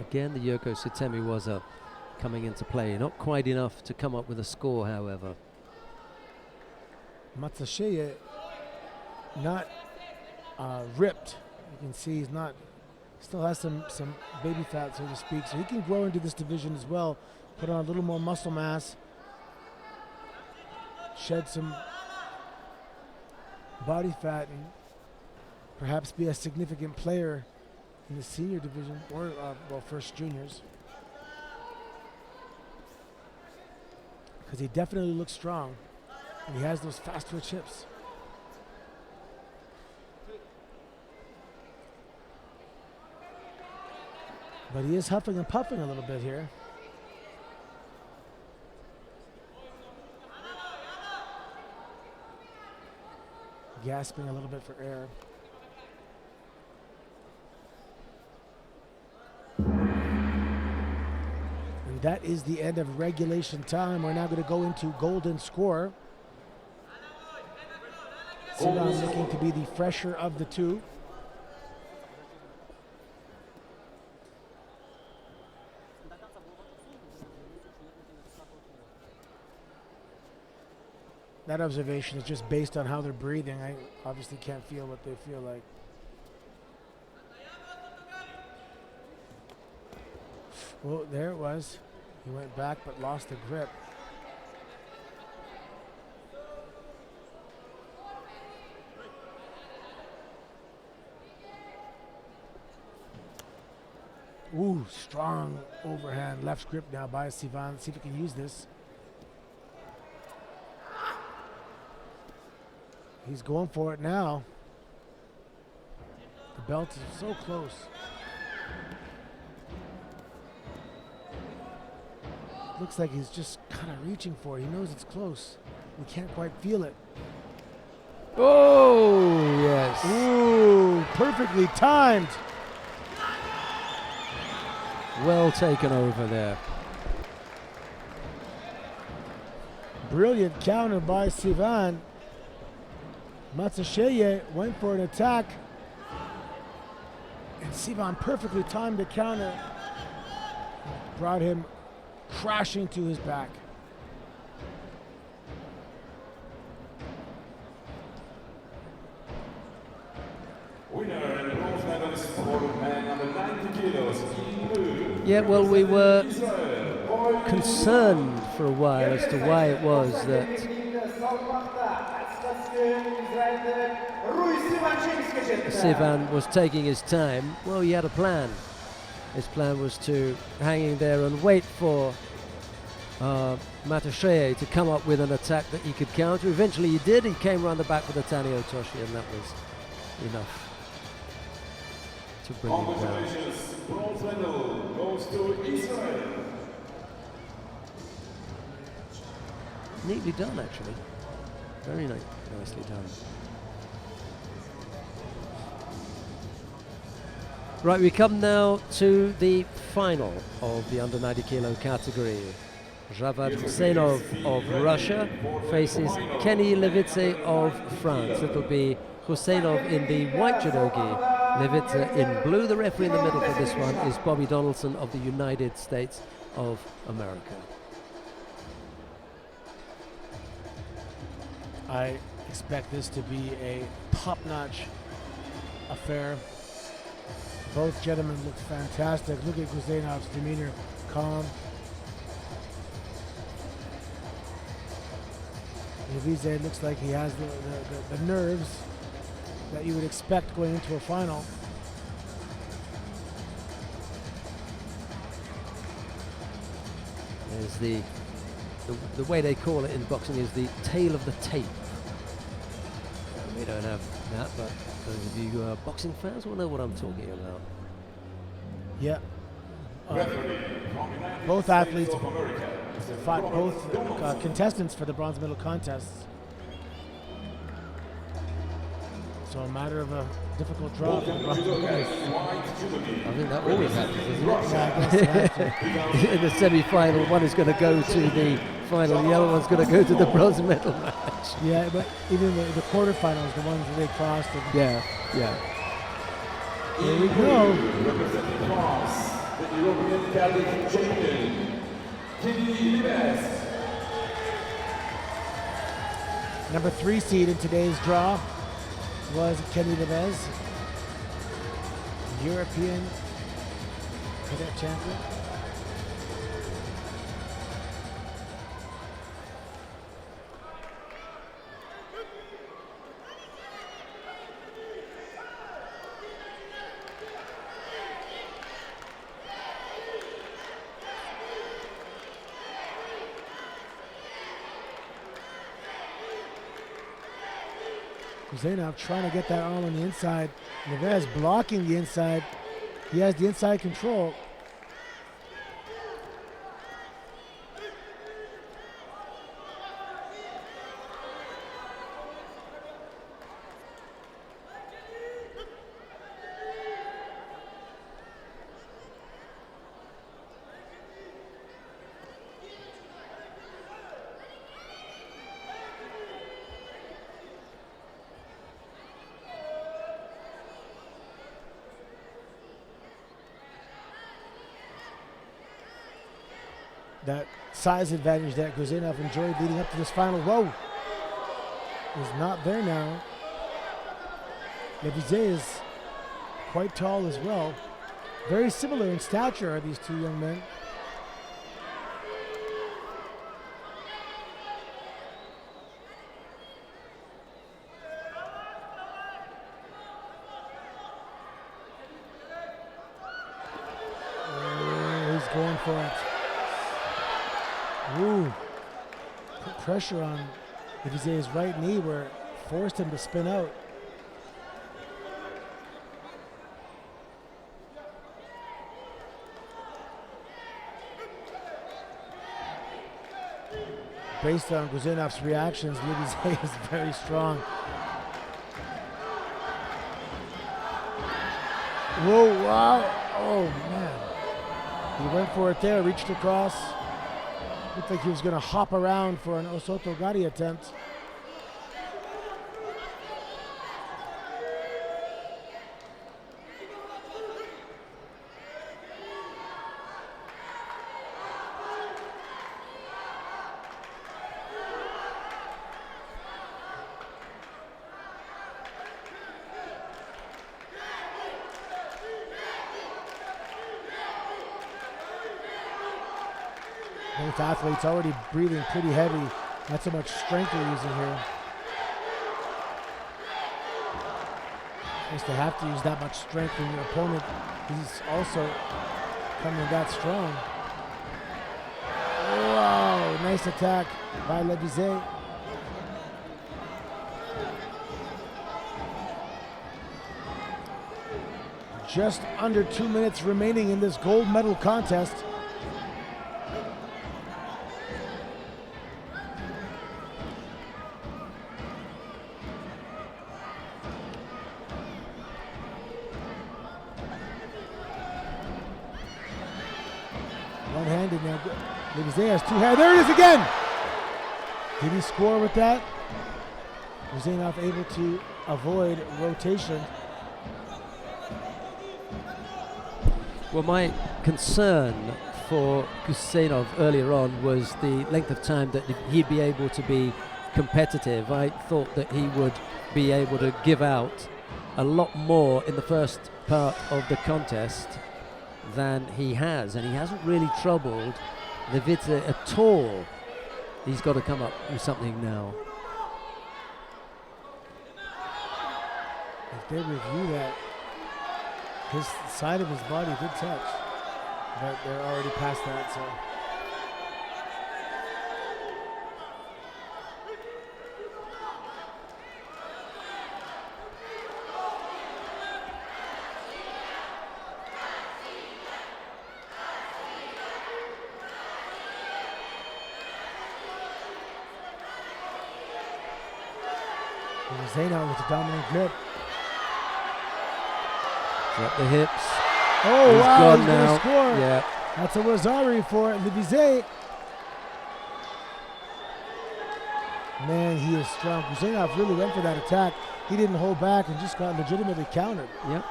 Again, the Yoko Sutemi Waza coming into play. Not quite enough to come up with a score, however.
Matsasheye not ripped. You can see he's not, still has some baby fat, so to speak. So he can grow into this division as well, put on a little more muscle mass, shed some body fat, and perhaps be a significant player in the senior division, or well, first juniors. Because he definitely looks strong, and he has those fast twitch hips. But he is huffing and puffing a little bit here. Gasping a little bit for air. And that is the end of regulation time. We're now going to go into golden score. Sivan looking to be the fresher of the two. That observation is just based on how they're breathing. I obviously can't feel what they feel like. Well, there it was. He went back but lost the grip. Ooh, strong overhand left grip now by Sivan. See if he can use this. He's going for it now. The belt is so close. Looks like he's just kind of reaching for it. He knows it's close. We can't quite feel it.
Oh, yes.
Ooh, perfectly timed.
Well taken over there.
Brilliant counter by Sivan. Matsasheye went for an attack. And Sivan perfectly timed the counter. Brought him crashing to his back.
Winner and bronze medalist for men under 90 kilos in blue.
Yeah, well, we were concerned for a while as to why it was that Sivan was taking his time. Well, he had a plan. His plan was to hang in there and wait for Matasheye to come up with an attack that he could counter. Eventually he did. He came around the back with a Tani Otoshi, and that was enough to bring him down.
Congratulations, bronze medal goes to Israel.
Neatly done, actually. Very nicely done. Right, we come now to the final of the under 90 kilo category. Javad Husseinov of Russia faces Kenny Levitze of France. It'll be Husseinov in the white judogi, Levitze in blue. The referee in the middle for this one is Bobby Donaldson of the United States of America.
I expect this to be a top-notch affair. Both gentlemen look fantastic. Look at Husseinov's demeanor, calm. Levitze looks like he has the nerves that you would expect going into a final.
There's the way they call it in boxing is the tail of the tape. We don't have that, but those of you who are boxing fans will know what I'm talking about.
Yeah. Both athletes fought, both contestants for the bronze medal contests. So a matter of a difficult draw for the bronze medal.
I think that always happens, isn't it?
Yeah, I guess
In the semi-final, one is going to go to the final, the other one's going to go to the bronze medal match.
Yeah, but even the quarterfinals, the ones that they crossed.
Yeah.
Here we go.
Representing France, the European cadet champion, Kenny Levitze.
Number 3 seed in today's draw was Kenny Levitze, European cadet champion. Husseinov trying to get that arm on the inside. Levitze blocking the inside. He has the inside control. That size advantage that Husseinov enjoyed leading up to this final row is not there now. Levitze is quite tall as well. Very similar in stature are these two young men. Oh, he's going for it. Ooh, put pressure on Levitze's right knee where it forced him to spin out. Based on Husseinov's reactions, Levitze is very strong. Whoa, wow, oh man. He went for it there, reached across. Looked like he was going to hop around for an Osoto Gari attempt. Both athletes already breathing pretty heavy. Not so much strength they're using here. Just to have to use that much strength when your opponent is also coming that strong. Wow, nice attack by Le Bizet. Just under 2 minutes remaining in this gold medal contest. One-handed now. Le Bizet has two hands. There it is again! Did he score with that? Huseynov able to avoid rotation.
Well, my concern for Huseynov earlier on was the length of time that he'd be able to be competitive. I thought that he would be able to give out a lot more in the first part of the contest than he has, and he hasn't really troubled Levice at all. He's got to come up with something now.
If they review that, his side of his body did touch, but they're already past that, so. Zaynab with a dominant grip.
Up the hips.
Oh,
he's
wow,
gone
he's
now.
gonna score.
Yeah.
That's a Wazari for Le Bizet. Man, he is strong. Zaynab really went for that attack. He didn't hold back and just got legitimately countered.
Yep.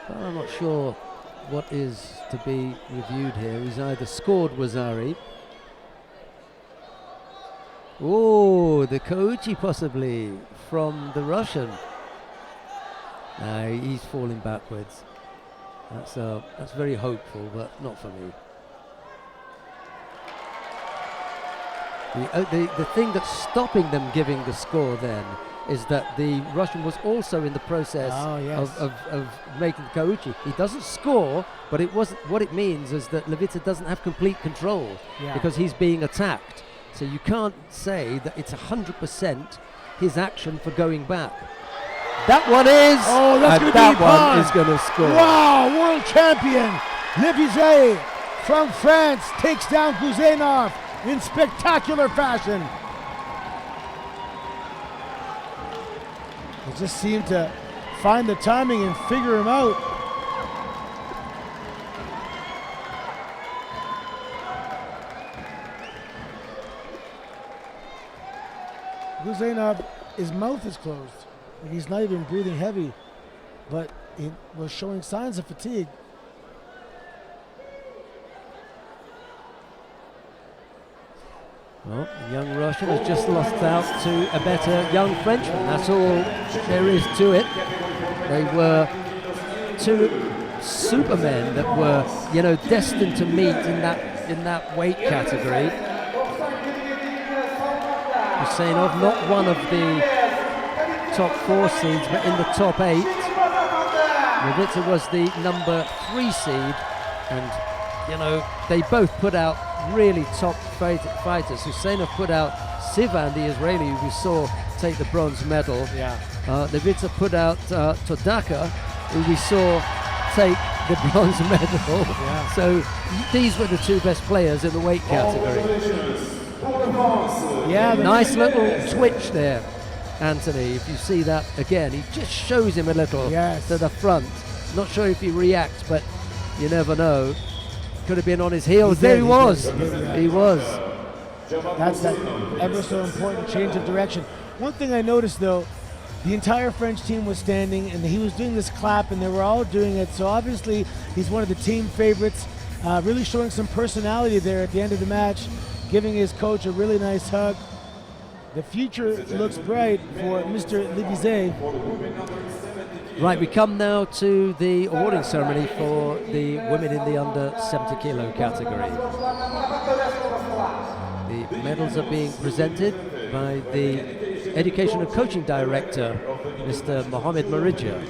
Well, I'm not sure what is to be reviewed here. He's either scored Wazari. Oh, the Kouchi possibly from the Russian. No, he's falling backwards. That's very hopeful, but not for me. The thing that's stopping them giving the score then is that the Russian was also in the process of making the Kouchi. He doesn't score, but it wasn't. What it means is that Levice doesn't have complete control because he's being attacked. So you can't say that it's 100% his action for going back. That one is,
oh, that's
and
gonna
that
be
one
Pon.
is going to score.
Wow, world champion Le Bizet from France takes down Huseynov in spectacular fashion. They just seem to find the timing and figure him out. Huseynov, his mouth is closed. Like he's not even breathing heavy, but he was showing signs of fatigue.
Well, the young Russian has just lost out to a better young Frenchman. That's all there is to it. They were two supermen that were, destined to meet in that weight category. Huseynov, not one of the top 4 seeds, but in the top 8. Levice was the number 3 seed, and they both put out really top fighters. Huseynov put out Sivan, the Israeli, who we saw take the bronze medal. Levice put out Todaka, who we saw take the bronze medal. So these were the 2 best players in the weight category. Nice little twitch there, Anthony. If you see that again, he just shows him a little to the front. Not sure if he reacts, but you never know. Could have been on his heels. There he was. He was.
That's that ever so important change of direction. One thing I noticed though, the entire French team was standing and he was doing this clap and they were all doing it. So obviously he's one of the team favorites, really showing some personality there at the end of the match, giving his coach a really nice hug. The future looks bright for Mr. Le Bizet.
Right, we come now to the awarding ceremony for the women in the under 70 kilo category. The medals are being presented by the Education and Coaching Director, Mr. Mohamed Marija.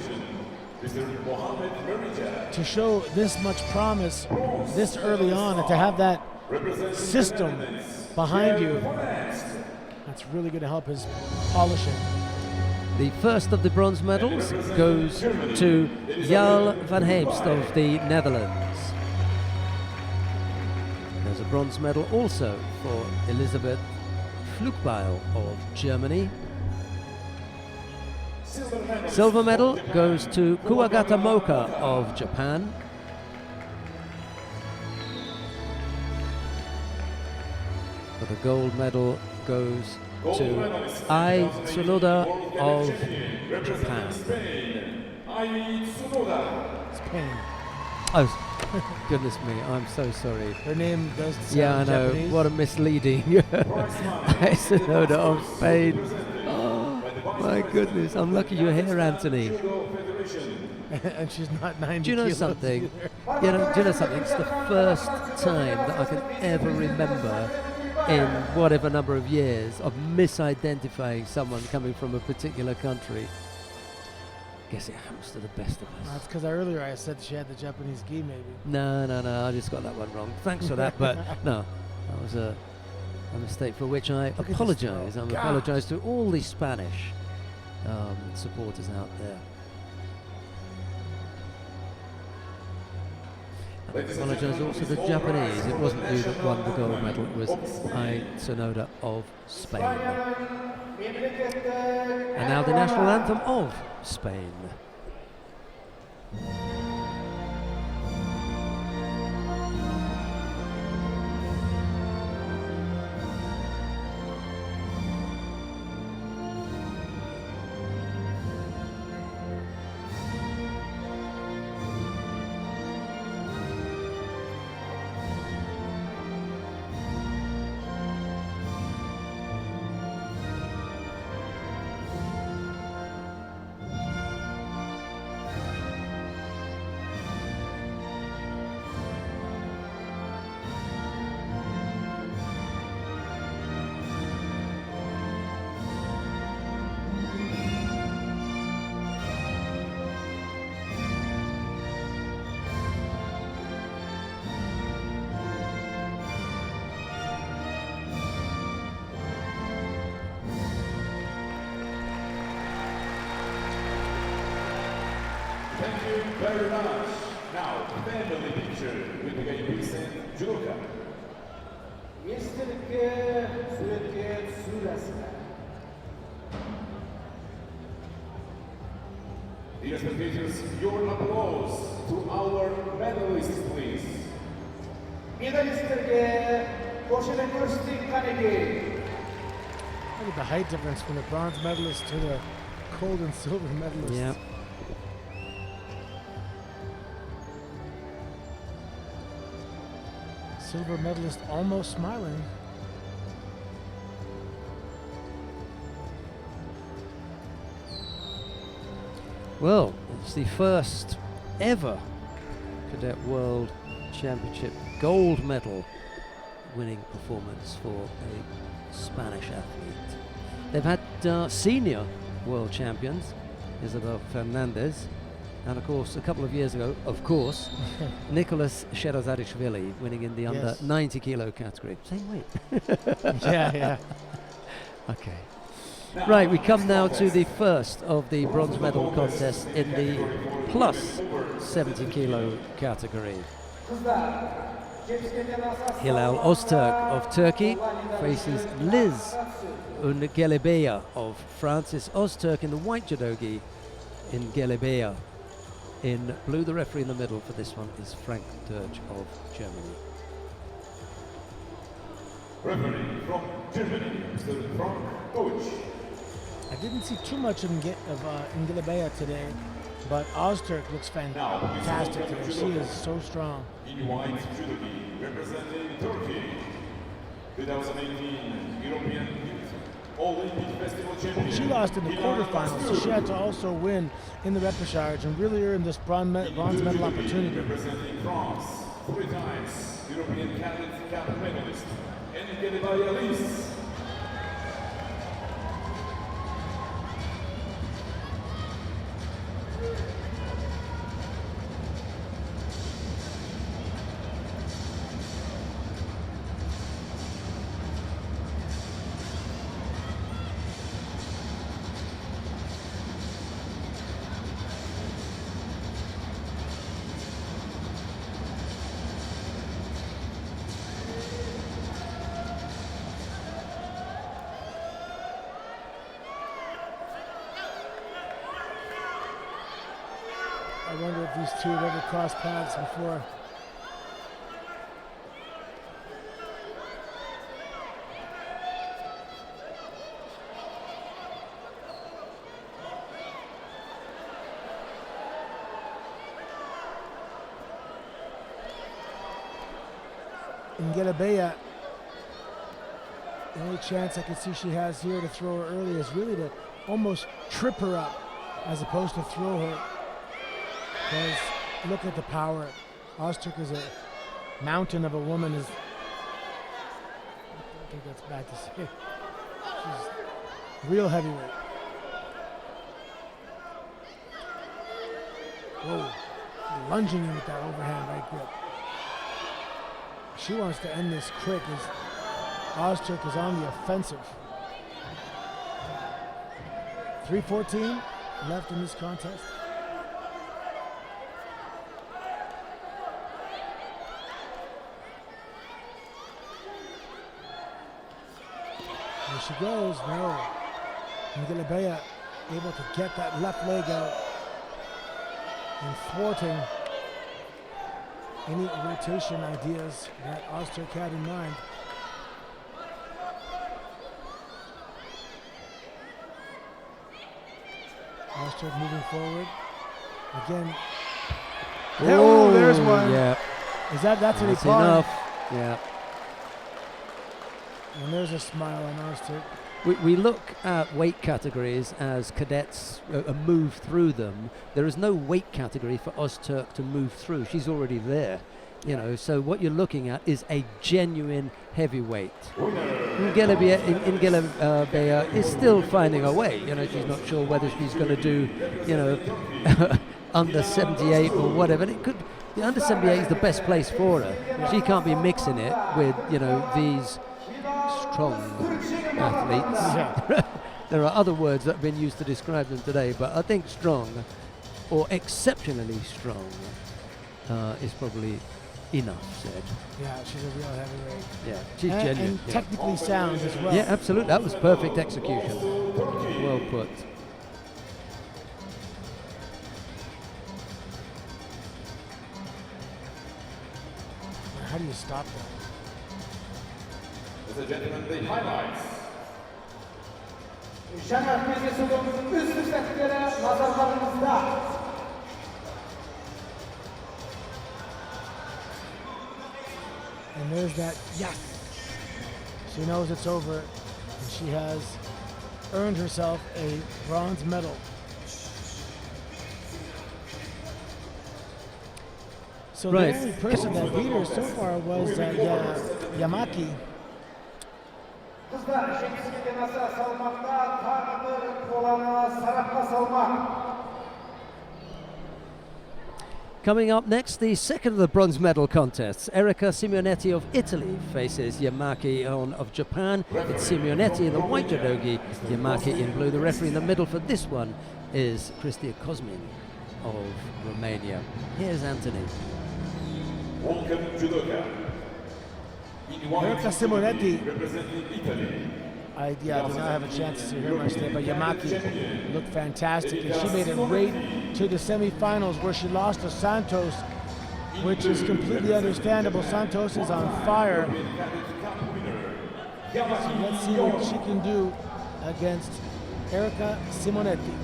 To show this much promise this early on and to have that system behind you, that's really going to help his polishing.
The first of the bronze medals goes to Jarl van Heemst of the Netherlands. There's a bronze medal also for Elisabeth Flugbeil of Germany. Silver medal goes to Kuwagata Moka of Japan. But the gold medal goes to Ai Tsunoda of Japan.
Spain.
Oh, goodness me, I'm so sorry.
Her name does sound
Yeah, I know.
Japanese.
What a misleading. Ai Tsunoda of Spain. Oh, my goodness. I'm lucky you're here, Anthony.
And she's not 90
Do you know
kilos
something?
either.
Do you know something? It's the first time that I can ever remember in whatever number of years of misidentifying someone coming from a particular country. Guess it happens to the best of us.
That's because earlier I said she had the Japanese gi, maybe.
No, I just got that one wrong. Thanks for that, but no, that was a mistake for which I
at this
apologise.
throw.
I
Gosh.
apologise to all the Spanish supporters out there. I apologise also to the Japanese. It wasn't you that won the gold medal, it was Ai Tsunoda of Spain. And now the national anthem of Spain.
Thank you very much. Now, family picture with the game recent judoka.
Естелікке, суретке түсіресіздер.
Dear spectators, your applause to our medalists, please.
Medalistlerге koşuda көрсетейік қанеке.
Look at the height difference from the bronze medalist to the gold and silver medalist.
Yeah.
Silver medalist almost smiling.
Well, it's the first ever Cadet World Championship gold medal winning performance for a Spanish athlete. They've had senior world champions, Isabel Fernandez, and of course, a couple of years ago, Nicholas Sherazadishvili winning in the under 90 kilo category. Same weight.
Yeah.
Okay. Right, we come now to the first of the bronze medal contests in the plus 70 kilo category. Hilal Öztürk of Turkey faces Liz Ungelebeya of Francis Öztürk in the white judogi in Gelebeya. In blue, the referee in the middle for this one is Frank Dirge of Germany.
Referee from Germany, Mr. Frank Deutsch.
I didn't see too much of Ngelebeya today, but Öztürk looks fantastic today. She is so strong.
In white judogi, representing Turkey, 2018 European Youth Olympic Festival Champion.
She lost in the quarterfinals, so she had to also win in the repechage and really earn this bronze medal opportunity.
Representing France, 3 times European Cadets Cup medalist, Almaty.
I wonder if these two have ever crossed paths before. Ngelebeya, the only chance I can see she has here to throw her early is really to almost trip her up as opposed to throw her. Because look at the power. Ozturk is a mountain of a woman. I think that's bad to say. She's real heavyweight. Whoa, lunging in with that overhand right grip. She wants to end this quick as Ozturk is on the offensive. 3:14 left in this contest. There she goes, no. Ngelebeya able to get that left leg out and thwarting any rotation ideas that Ozturk had in mind. Ozturk moving forward. Again. Oh, there's one.
Yeah.
That's what he called.
Enough. Yeah.
And there's a smile on Ozturk.
We look at weight categories as cadets move through them. There is no weight category for Ozturk to move through. She's already there, you know. So what you're looking at is a genuine heavyweight. Ngelebeya is still finding her way. You know, she's not sure whether she's going to do, you know, under 78 or whatever. And it could. The under 78 is the best place for her. She can't be mixing it with, you know, these strong athletes.
Yeah.
There are other words that have been used to describe them today, but I think strong or exceptionally strong is probably enough said.
Yeah, she's a real heavyweight.
Yeah, she's genuine.
And
Yeah.
technically sound as well.
Yeah, absolutely. That was perfect execution. Well put.
How do you stop that?
Ladies and gentlemen, the highlights.
Şanat Meclisi'nin üst setlere nazarlarınızda.
And there's that yes. She knows it's over, and she has earned herself a bronze medal. So
Right.
the only person that beat her so far was Yamaki.
Kızlar eşeğisi temasa salmakta, tanrıdır kolana sarapla salmak.
Coming up next, the second of the bronze medal contests. Erika Simeonetti of Italy faces Yamaki of Japan. It's Simeonetti in the white judogi, Yamaki in blue. The referee in the middle for this one is Cristia Cosmin of Romania. Here's Anthony.
Welcome, judoka.
Erika Simeonetti.
Representing Italy.
I did not have a chance to see her much there, but Yamaki looked fantastic, and she made it right to the semifinals where she lost to Santos, which is completely understandable. Santos is on fire. So let's see what she can do against Erika Simeonetti.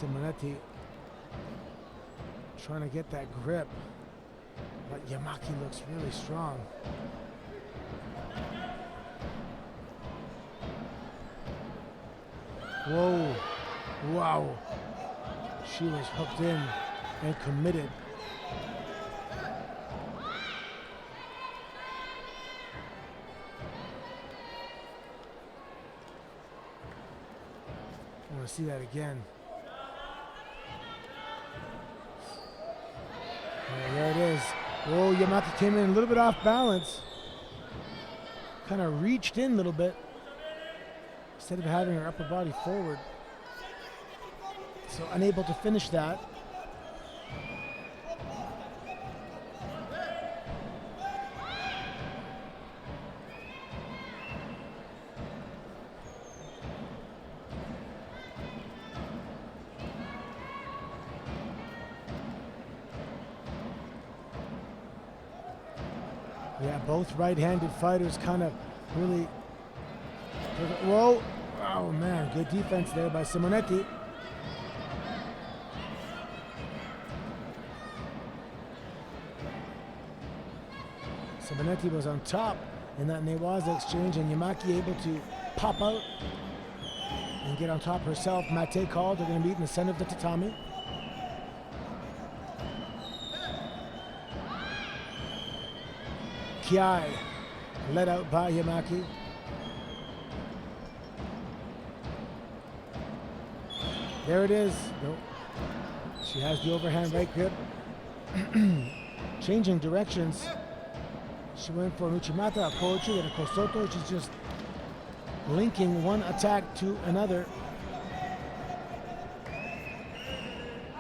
Simonetti trying to get that grip, but Yamaki looks really strong. Whoa, wow. She was hooked in and committed. I want to see that again. There it is. Whoa, Yamaki came in a little bit off balance. Kind of reached in a little bit instead of having her upper body forward. So unable to finish that. Yeah, both right-handed fighters kind of really. Whoa! Oh man, good defense there by Simonetti. Simonetti was on top in that Newaza exchange, and Yamaki able to pop out and get on top herself. Mate called. They're going to meet in the center of the tatami. Kiai led out by Yamaki. There it is. Nope. She has the overhand right grip. Changing directions. She went for an Uchimata, a Kochi, and a Kosoto. She's just linking one attack to another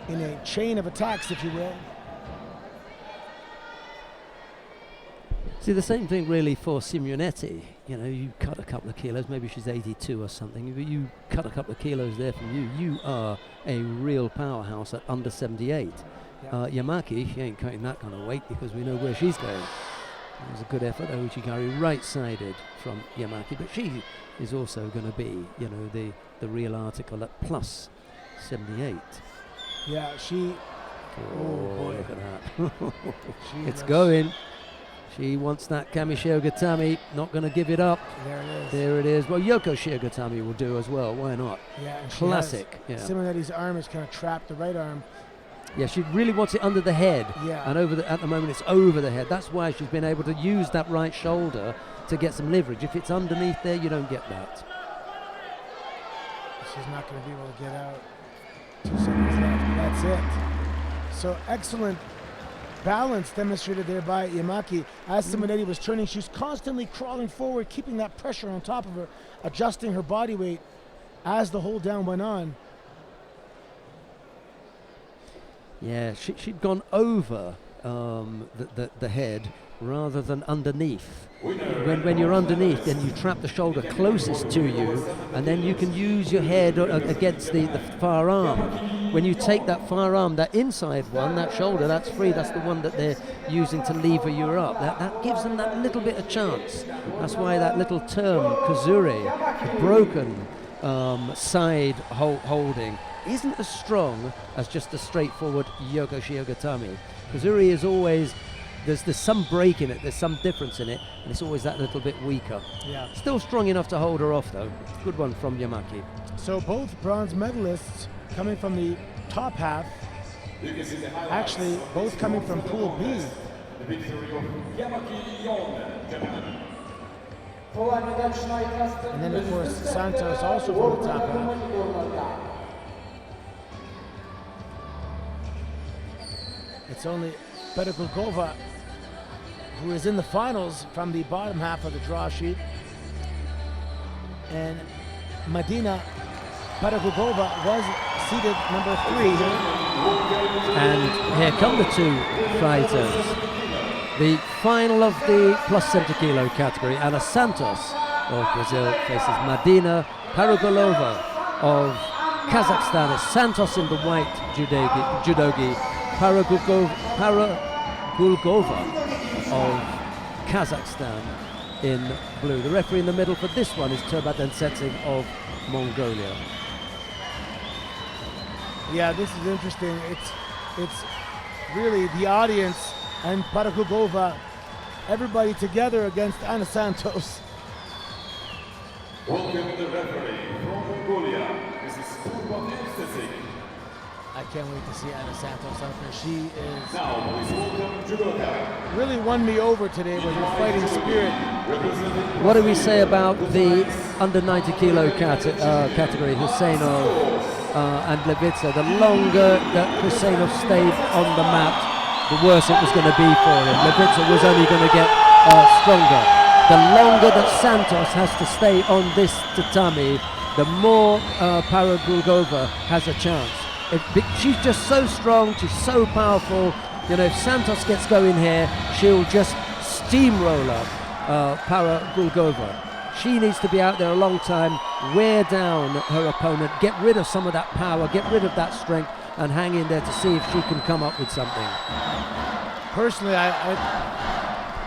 in a chain of attacks, if you will.
See, the same thing really for Simonetti. You know, you cut a couple of kilos, maybe she's 82 or something, but you cut a couple of kilos there from you. You are a real powerhouse at under 78.
Yeah.
Yamaki, she ain't cutting that kind of weight because we know where she's going. It was a good effort. Ouchigari right-sided from Yamaki, but she is also going to be, you know, the real article at plus 78.
Yeah, she.
Oh,
boy.
look at that.
She
It's
was-
going. She wants that Kami Shiogatami, not going to give it up.
There it is.
There it is. Well, Yoko Shiogatami will do as well. Why not?
Yeah, and she
Classic.
has-
Yeah.
Simonetti's arm is kind of trapped, the right arm.
Yeah, she really wants it under the head.
Yeah.
And at the moment it's over the head. That's why she's been able to use that right shoulder to get some leverage. If it's underneath there, you don't get that.
She's not going to be able to get out. 2 seconds left. That's it. So excellent balance demonstrated there by Yamaki. As Simonetti was turning, she was constantly crawling forward, keeping that pressure on top of her, adjusting her body weight as the hold down went on.
Yeah, she'd gone over the head rather than underneath. When you're underneath, then you trap the shoulder closest to you, and then you can use your head against the far arm. When you take that far arm, that inside one, that shoulder, that's free. That's the one that they're using to lever you up. That gives them that little bit of chance. That's why that little term, kazuri, the broken side holding, isn't as strong as just a straightforward Yoko Shiogatami. Kazuri is always, there's some break in it, there's some difference in it, and it's always that little bit weaker.
Yeah.
Still strong enough to hold her off though. Good one from Yamaki.
So both bronze medalists coming from the top half, actually both coming from Pool B.
The victory of Yamaki Yon, Japan.
And then of course Santos also from the top half. It's only Pedagogova who is in the finals from the bottom half of the draw sheet. And Medina Pedagogova was seated number 3 here.
And here come the two fighters. The final of the plus 70 kilo category, Ana Santos of Brazil faces Medina Paragulova of Kazakhstan. It's Santos in the white judogi, Paragulgova of Kazakhstan in blue. The referee in the middle for this one is Turbat Sensing of Mongolia.
Yeah, this is interesting. It's really the audience and Paragugova, everybody together against Ana Santos.
Welcome the referee from Mongolia. This is Turban Estetik.
I can't wait to see Ana Santos out there. She is
Now, please welcome Judoka.
really won me over today with her fighting spirit.
What do we say about the under 90 kilo category, Husseinov and Levitsa? The longer that Husseinov stayed on the mat, the worse it was going to be for him. Levitsa was only going to get stronger. The longer that Santos has to stay on this tatami, the more Paragugova has a chance. She's just so strong, she's so powerful. You know, if Santos gets going here, she'll just steamroller Paragugova. She needs to be out there a long time, wear down her opponent, get rid of some of that power, get rid of that strength, and hang in there to see if she can come up with something.
Personally, I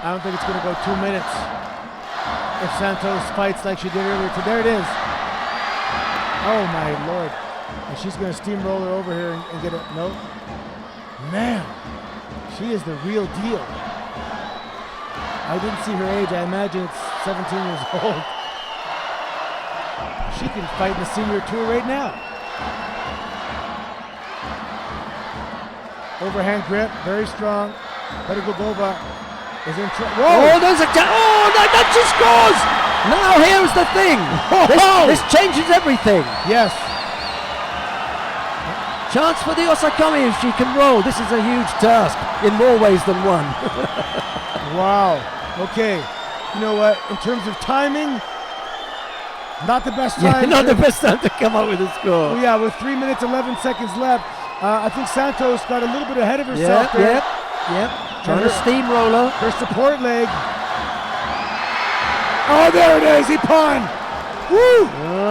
don't think it's going to go 2 minutes if Santos fights like she did earlier. There it is. Oh my Lord. And she's going to steamroller over here and get it. Nope. Man, she is the real deal. I didn't see her age. I imagine it's 17 years old. She can fight in the senior tour right now. Overhand grip, very strong. Paragugova is in trouble.
Oh, there's a that she scores! Now here's the thing. This changes everything.
Yes.
Chance for the Osakami if she can roll. This is a huge task in more ways than one.
Wow. Okay. You know what? In terms of timing, not the best time.
Not the best time to come up with a score.
Well, yeah, with 3 minutes 11 seconds left, I think Santos got a little bit ahead of herself there.
Yep. Trying to steamroller.
Her support leg. Oh, there it is. He pawned. Woo!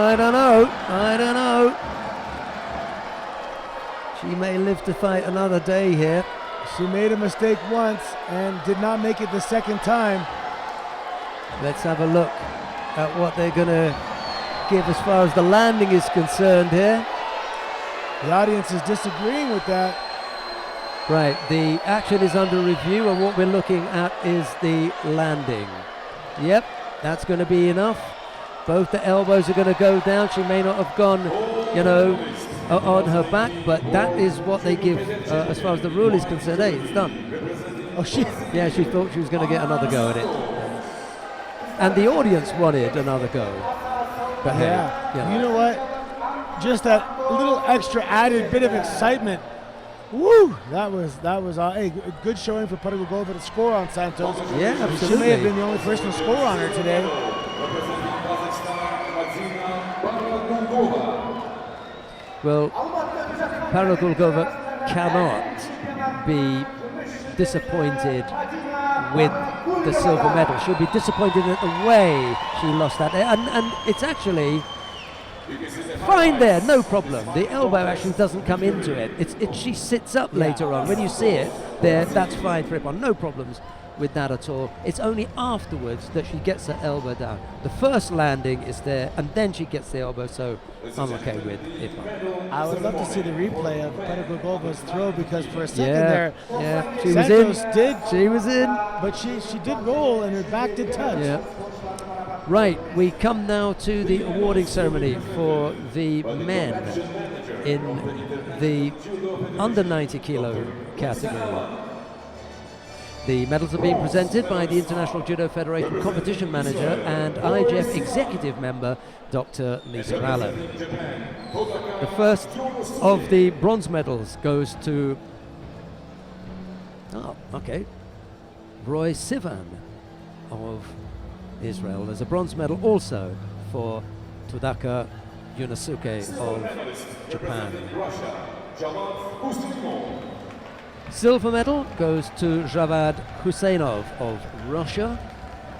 I don't know. She may live to fight another day here.
She made a mistake once and did not make it the second time.
Let's have a look at what they're going to give as far as the landing is concerned here.
The audience is disagreeing with that.
Right, the action is under review and what we're looking at is the landing. Yep, that's going to be enough. Both the elbows are going to go down. She may not have gone, on her back, but that is what they give as far as the rule is concerned. Hey, it's done.
Oh,
she thought she was going to get another go at it. And the audience wanted another go. But
yeah, you know what? Just that little extra added bit of excitement. Woo! That was a good showing for Paragugova to score on Santos.
Yeah, absolutely.
She may have been the only person to score on her today.
Well, Paragugova cannot be disappointed with the silver medal. She'll be disappointed at the way she lost that. And it's actually fine there, no problem. The elbow actually doesn't come into it. She sits up later on. When you see it there, that's fine for Ippon. No problems with that at all. It's only afterwards that she gets her elbow down. The first landing is there, and then she gets the elbow, so I'm okay with Ippon.
I would love to see the replay of Paragugova's throw, because for a second there,
she
Santos
was in.
She
was in.
But she did roll, and her back did touch.
Yeah. Right, we come now to the awarding ceremony for the men in the under 90 kilo category. The medals are being presented by the International Judo Federation competition manager and IJF executive member, Dr. Lisa Allen. The first of the bronze medals goes to, Roy Sivan of Israel. There's a bronze medal also for Todaka Yunosuke of Japan. Silver medal goes to Javad Husseinov of Russia.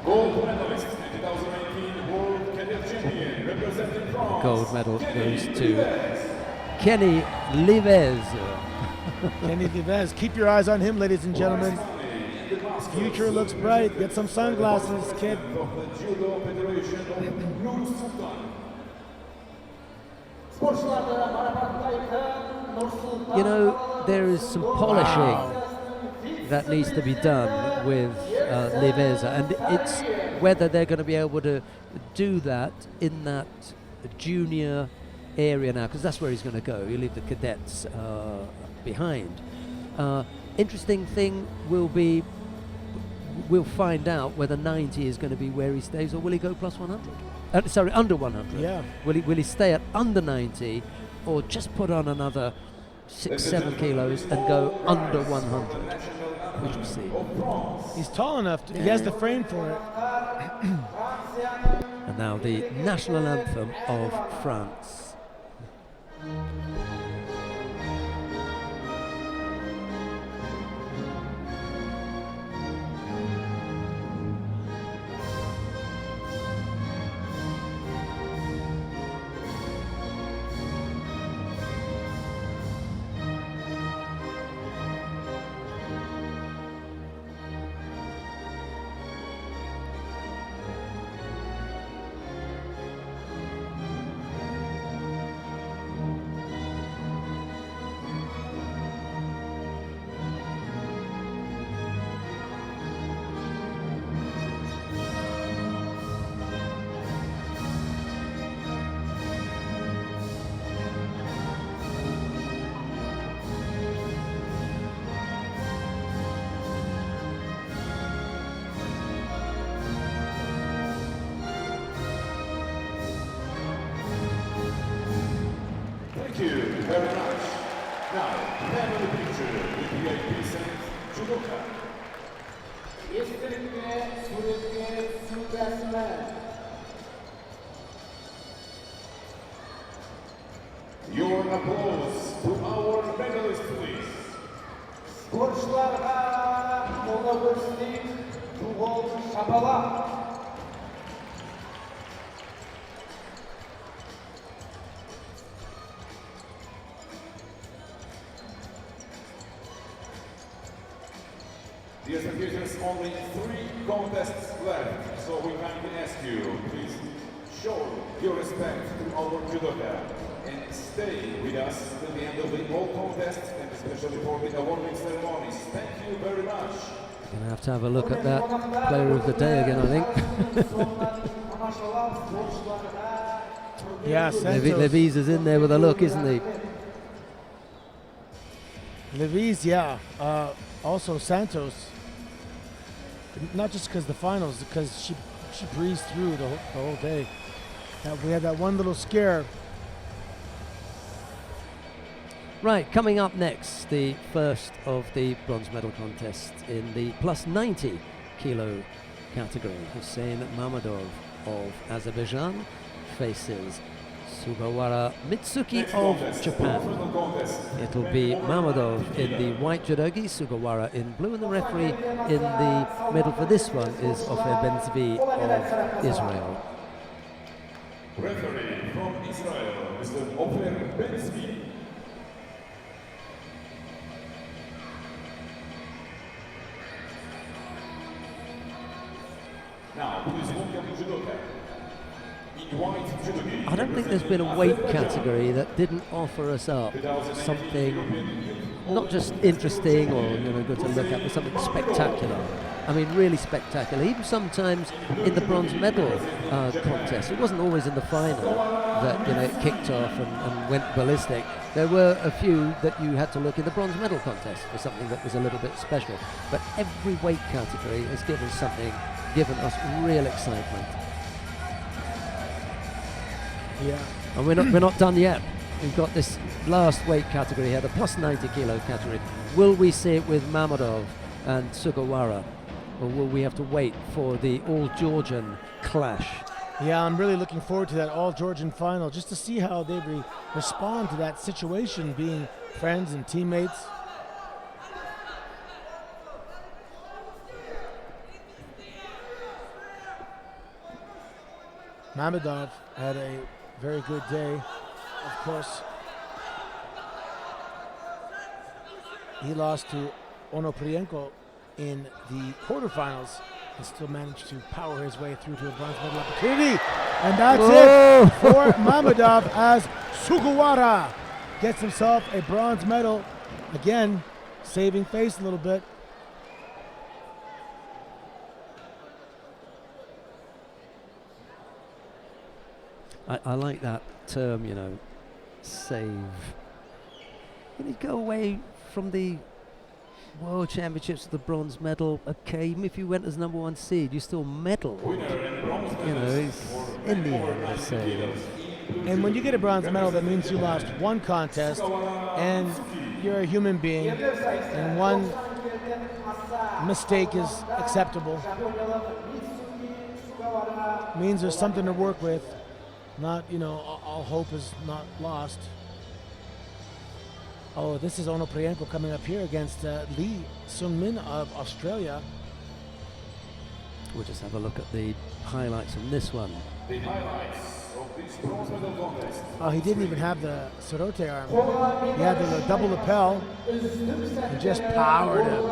Gold medalist 2018 World Cadet Champion representing France.
Gold medal goes to Kenny Livez.
Kenny Livez, keep your eyes on him, ladies and gentlemen. Future looks bright. Get some sunglasses, kid.
Judo Federation of
Sporcularda marifat kayıtı
you know, there is some polishing that needs to be done with Leveza, and it's whether they're going to be able to do that in that junior area now, because that's where he's going to go. You leave the cadets behind. Interesting thing will be, we'll find out whether 90 is going to be where he stays, or will he go plus 100? Sorry, under 100.
Yeah.
Will he stay at under 90, or just put on another 6-7 kilos and go under 100? We shall see.
He's tall enough. He has the frame for it.
And now the national anthem of France.
Thank you very much. Now, family picture with VIP Saint Judoka. Your applause to our medalists, please.
Sporcularga mola gösterdik. Tuğol Şapala.
Dear spectators, only 3 contests left, so we kindly ask you, please show your respect to our judoka and stay with us till the end of the all contests and especially for the awarding ceremonies. Thank you very much.
Going to have a look at that player of the day again, I think.
Yeah, Santos.
Leviz is in there with a look, isn't he?
Leviz, yeah. Also Santos. Not just because the finals, because she breezed through the whole day. We had that one little scare.
Right, coming up next, the first of the bronze medal contests in the plus 90 kilo category. Hussein Mamadov of Azerbaijan faces Sugawara Mitsuki of Japan. It'll be Mamadov in the white judogi, Sugawara in blue, and the referee in the middle for this one is Ofer Ben-Zvi of Israel.
Referee from Israel, Mr. Ofer Ben-Zvi. Now, please welcome judoka.
I don't think there's been a weight category that didn't offer us up something not just interesting or good to look at, but something spectacular. I mean, really spectacular. Even sometimes in the bronze medal contest, it wasn't always in the final that it kicked off and went ballistic. There were a few that you had to look in the bronze medal contest for something that was a little bit special. But every weight category has given us real excitement.
Yeah.
And we're not done yet. We've got this last weight category here, the plus 90 kilo category. Will we see it with Mamadov and Sugawara, or will we have to wait for the all-Georgian clash?
Yeah, I'm really looking forward to that all-Georgian final, just to see how they respond to that situation, being friends and teammates. Mamadov had a very good day, of course. He lost to Onoprienko in the quarterfinals and still managed to power his way through to a bronze medal opportunity. And that's it for Mamadov as Sugawara gets himself a bronze medal. Again, saving face a little bit.
I like that term, you know, save. When you go away from the World Championships with the bronze medal, okay, even if you went as #1 seed, you still medal. You know, it's in the end, I say.
And when you get a bronze medal, that means you lost one contest, and you're a human being, and one mistake is acceptable. Means there's something to work with. Not, you know, all hope is not lost. Oh, this is Onoprenko coming up here against Lee Sung-min of Australia.
We'll just have a look at the highlights from this one.
The highlights of this bronze medal contest.
Oh, he didn't even have the Sorote arm. He had the double lapel and just powered him.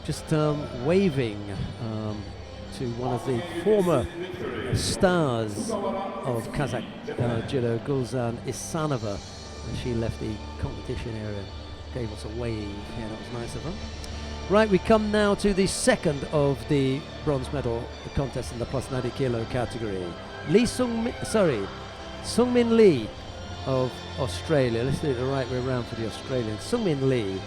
Just waving to one of the former stars of Kazakh judo, Gulzan Isanova. She left the competition area, gave us a wave. Yeah, that was nice of her. Right, we come now to the second of the bronze medal contest in the plus 90 kilo category. Sung-min Lee of Australia. Let's do it the right way around for the Australians. Sung-min Lee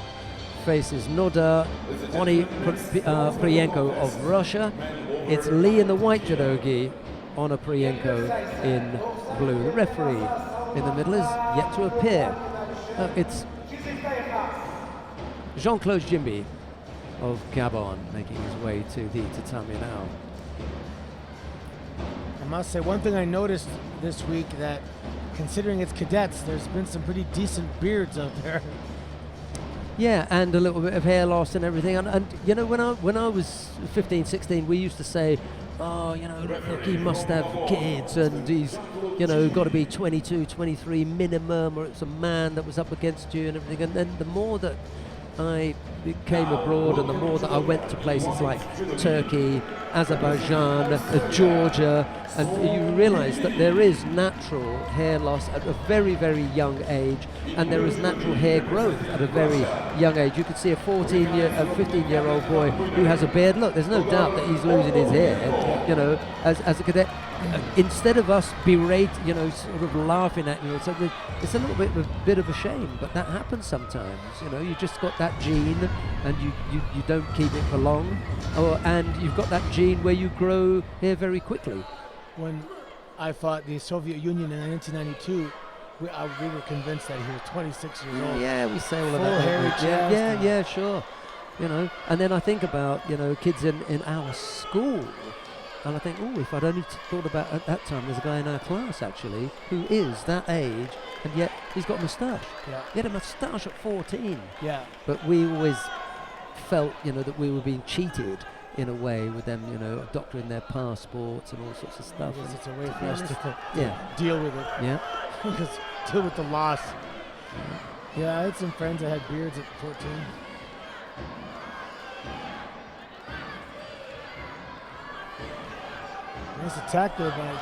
faces Noda Onoprenko of Russia. It's Lee in the white judogi, Onoprenko in blue. The referee in the middle is yet to appear. It's Jean-Claude Jimby of Gabon making his way to the tatami now.
I must say, one thing I noticed this week, that considering it's cadets, there's been some pretty decent beards out there.
Yeah, and a little bit of hair loss and everything. And you know, when I was 15, 16, we used to say, oh, you know, look, he must have kids and he's, you know, got to be 22, 23 minimum, or it's a man that was up against you and everything. And then the more that I came abroad and the more that I went to places like Turkey, Azerbaijan, Georgia, and you realize that there is natural hair loss at a very, very young age, and there is natural hair growth at a very young age. You could see a 15-year-old boy who has a beard. Look, there's no doubt that he's losing his hair, you know, as a cadet. Instead of us berate, you know, sort of laughing at you, it's a little bit of a shame, but that happens sometimes. You know, you just got that gene, and you don't keep it for long, and you've got that gene where you grow hair very quickly.
When I fought the Soviet Union in 1992, we were convinced that he was 26 years old.
Yeah, we say all of
Full
that.
hairy chest.
Yeah, sure. You know, and then I think about, you know, kids in our school. And I think, oh, if I'd only thought about at that time, there's a guy in our class actually who is that age, and yet he's got a moustache.
Yeah.
He had a moustache at 14.
Yeah.
But we always felt, you know, that we were being cheated in a way with them, you know, doctoring their passports and all sorts of stuff.
I guess it's a way
to
for
be
us
honest,
to
yeah,
deal with it.
yeah.
Just deal with the loss. Yeah, I had some friends that had beards at 14. Nice attack there by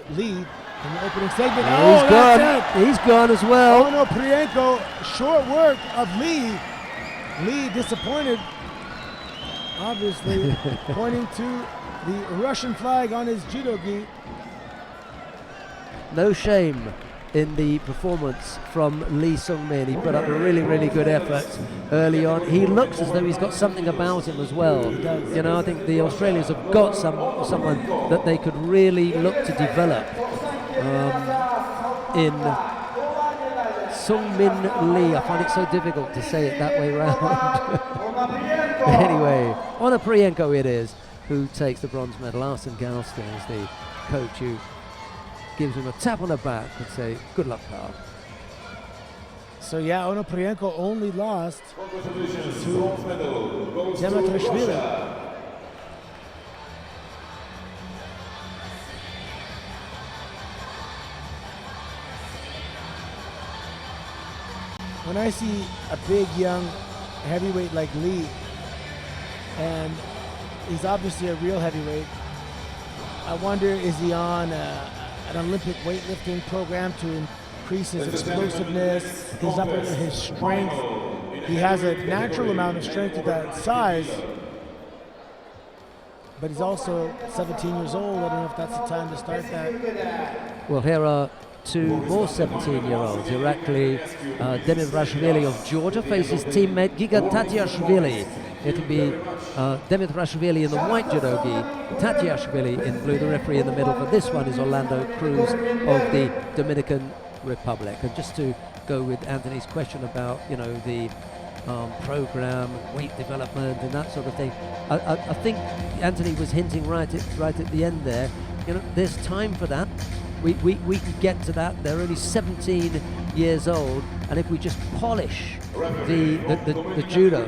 Lee in the opening segment.
Oh,
Oh,
he's
that's
gone.
it.
He's gone as well.
Onoprenko, short work of Lee. Lee disappointed, obviously, pointing to the Russian flag on his judo gi.
No shame in the performance from Lee Sung-min. He put up a really, really good effort early on. He looks as though he's got something about him as well. You know, I think the Australians have got someone that they could really look to develop in Sung-min Lee. I find it so difficult to say it that way round. Anyway, Onoprenko it is who takes the bronze medal. Arsene Galston is the coach who gives him a tap on the back and say, good luck, pal.
So yeah, Onoprenko only lost
Congratulations, bronze medal goes to
Demetrishvili.
Russia.
When I see a big, young heavyweight like Lee and he's obviously a real heavyweight. I wonder, is he on an Olympic weightlifting program to increase his explosiveness, his strength? He has a natural amount of strength at that size, but he's also 17 years old. I don't know if that's the time to start that.
Well, here are two more 17-year-olds. Irakli Demitrashvili of Georgia faces teammate Giga Tatiashvili. It'll be Demitrashvili in the white judogi, Tatiashvili in blue. The referee in the middle for this one is Orlando Cruz of the Dominican Republic. And just to go with Anthony's question about, you know, the program, weight development and that sort of thing, I think Anthony was hinting right at the end there. You know, there's time for that. We can get to that. They're only 17 years old, and if we just polish the judo,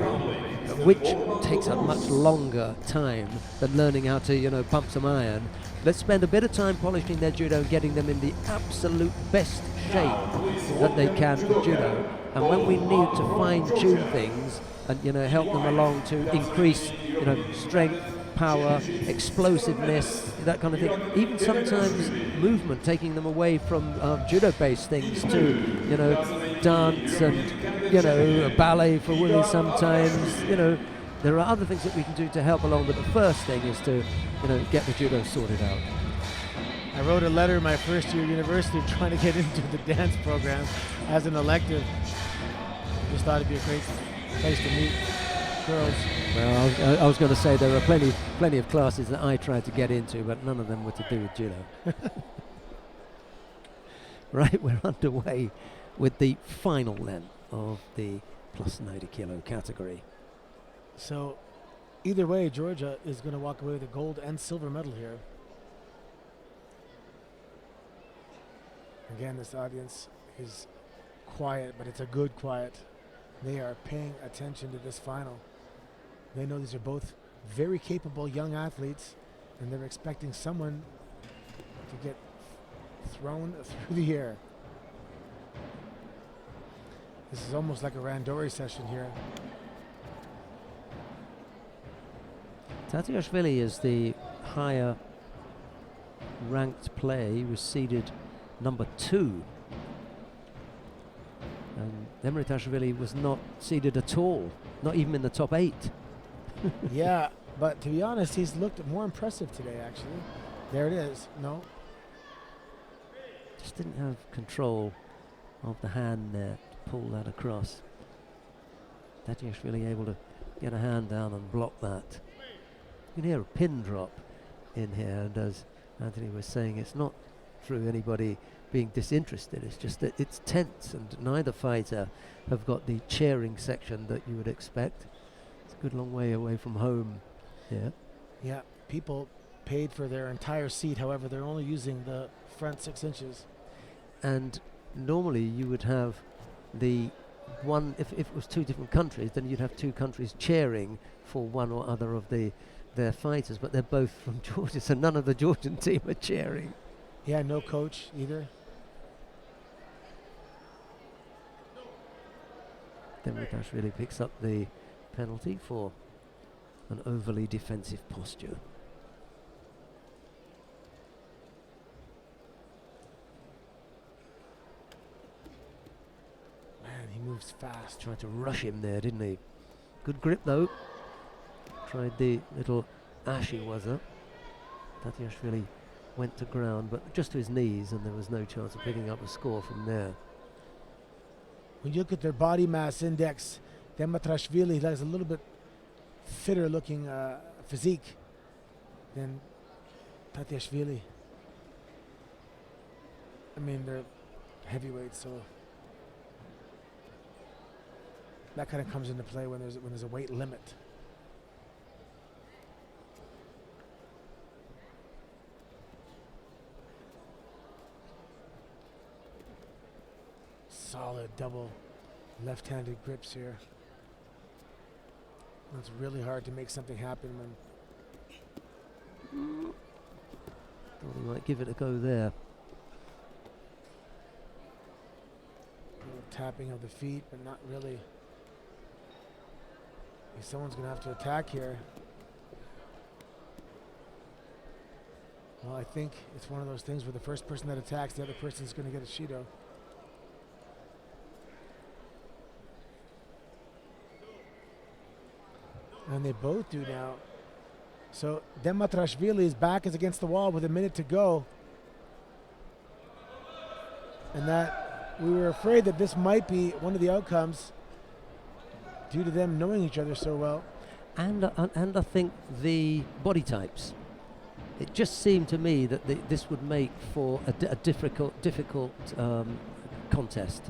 which takes a much longer time than learning how to, you know, pump some iron, let's spend a bit of time polishing their judo and getting them in the absolute best shape that they can for judo. And when we need to fine-tune things and, you know, help them along to increase, you know, strength, power, explosiveness, that kind of thing, even sometimes movement, taking them away from judo-based things to, you know, dance and, you know, ballet for women sometimes. You know, there are other things that we can do to help along, but the first thing is to, you know, get the judo sorted out.
I wrote a letter my first year at university trying to get into the dance program as an elective. Just thought it'd be a great place to meet girls.
Well, I was going to say there are plenty of classes that I tried to get into, but none of them were to do with judo. Right, we're underway with the final then of the plus 90 kilo category.
So either way, Georgia is going to walk away with a gold and silver medal here. Again, this audience is quiet, but it's a good quiet. They are paying attention to this final. They know these are both very capable young athletes, and they're expecting someone to get thrown through the air. This is almost like a randori session here.
Tatiashvili is the higher ranked player. He was seeded number 2. And Demitrashvili was not seeded at all, not even in the top 8.
Yeah, but to be honest, he's looked more impressive today, actually. There it is. No.
Just didn't have control of the hand there to pull that across. Tatiashvili able to get a hand down and block that. You can hear a pin drop in here, and as Anthony was saying, it's not through anybody being disinterested, it's just that it's tense, and neither fighter have got the cheering section that you would expect. It's a good long way away from home here.
Yeah, people paid for their entire seat, however, they're only using the front 6 inches.
And normally you would have the one, if it was 2 different countries, then you'd have 2 countries cheering for one or other of their fighters, but they're both from Georgia, so none of the Georgian team are cheering.
Yeah, no coach either.
Demitrashvili picks up the penalty for an overly defensive posture.
Man, he moves fast.
Tried to rush him there, didn't he? Good grip though. Tried the little ashy was-up. Tatiashvili went to ground, but just to his knees, and there was no chance of picking up a score from there.
When you look at their body mass index, Demitrashvili has a little bit fitter looking physique than Tatiashvili. I mean, they're heavyweights, so that kind of comes into play when there's a weight limit. Solid double left-handed grips here. It's really hard to make something happen when
Thought he might give it a go there.
tapping of the feet, but not really. Someone's going to have to attack here. Well, I think it's one of those things where the first person that attacks, the other person's going to get a Shido. And they both do now. So Dematrashvili's back is against the wall with a minute to go. And that we were afraid that this might be one of the outcomes due to them knowing each other so well.
And I think the body types. It just seemed to me that this would make for a difficult contest.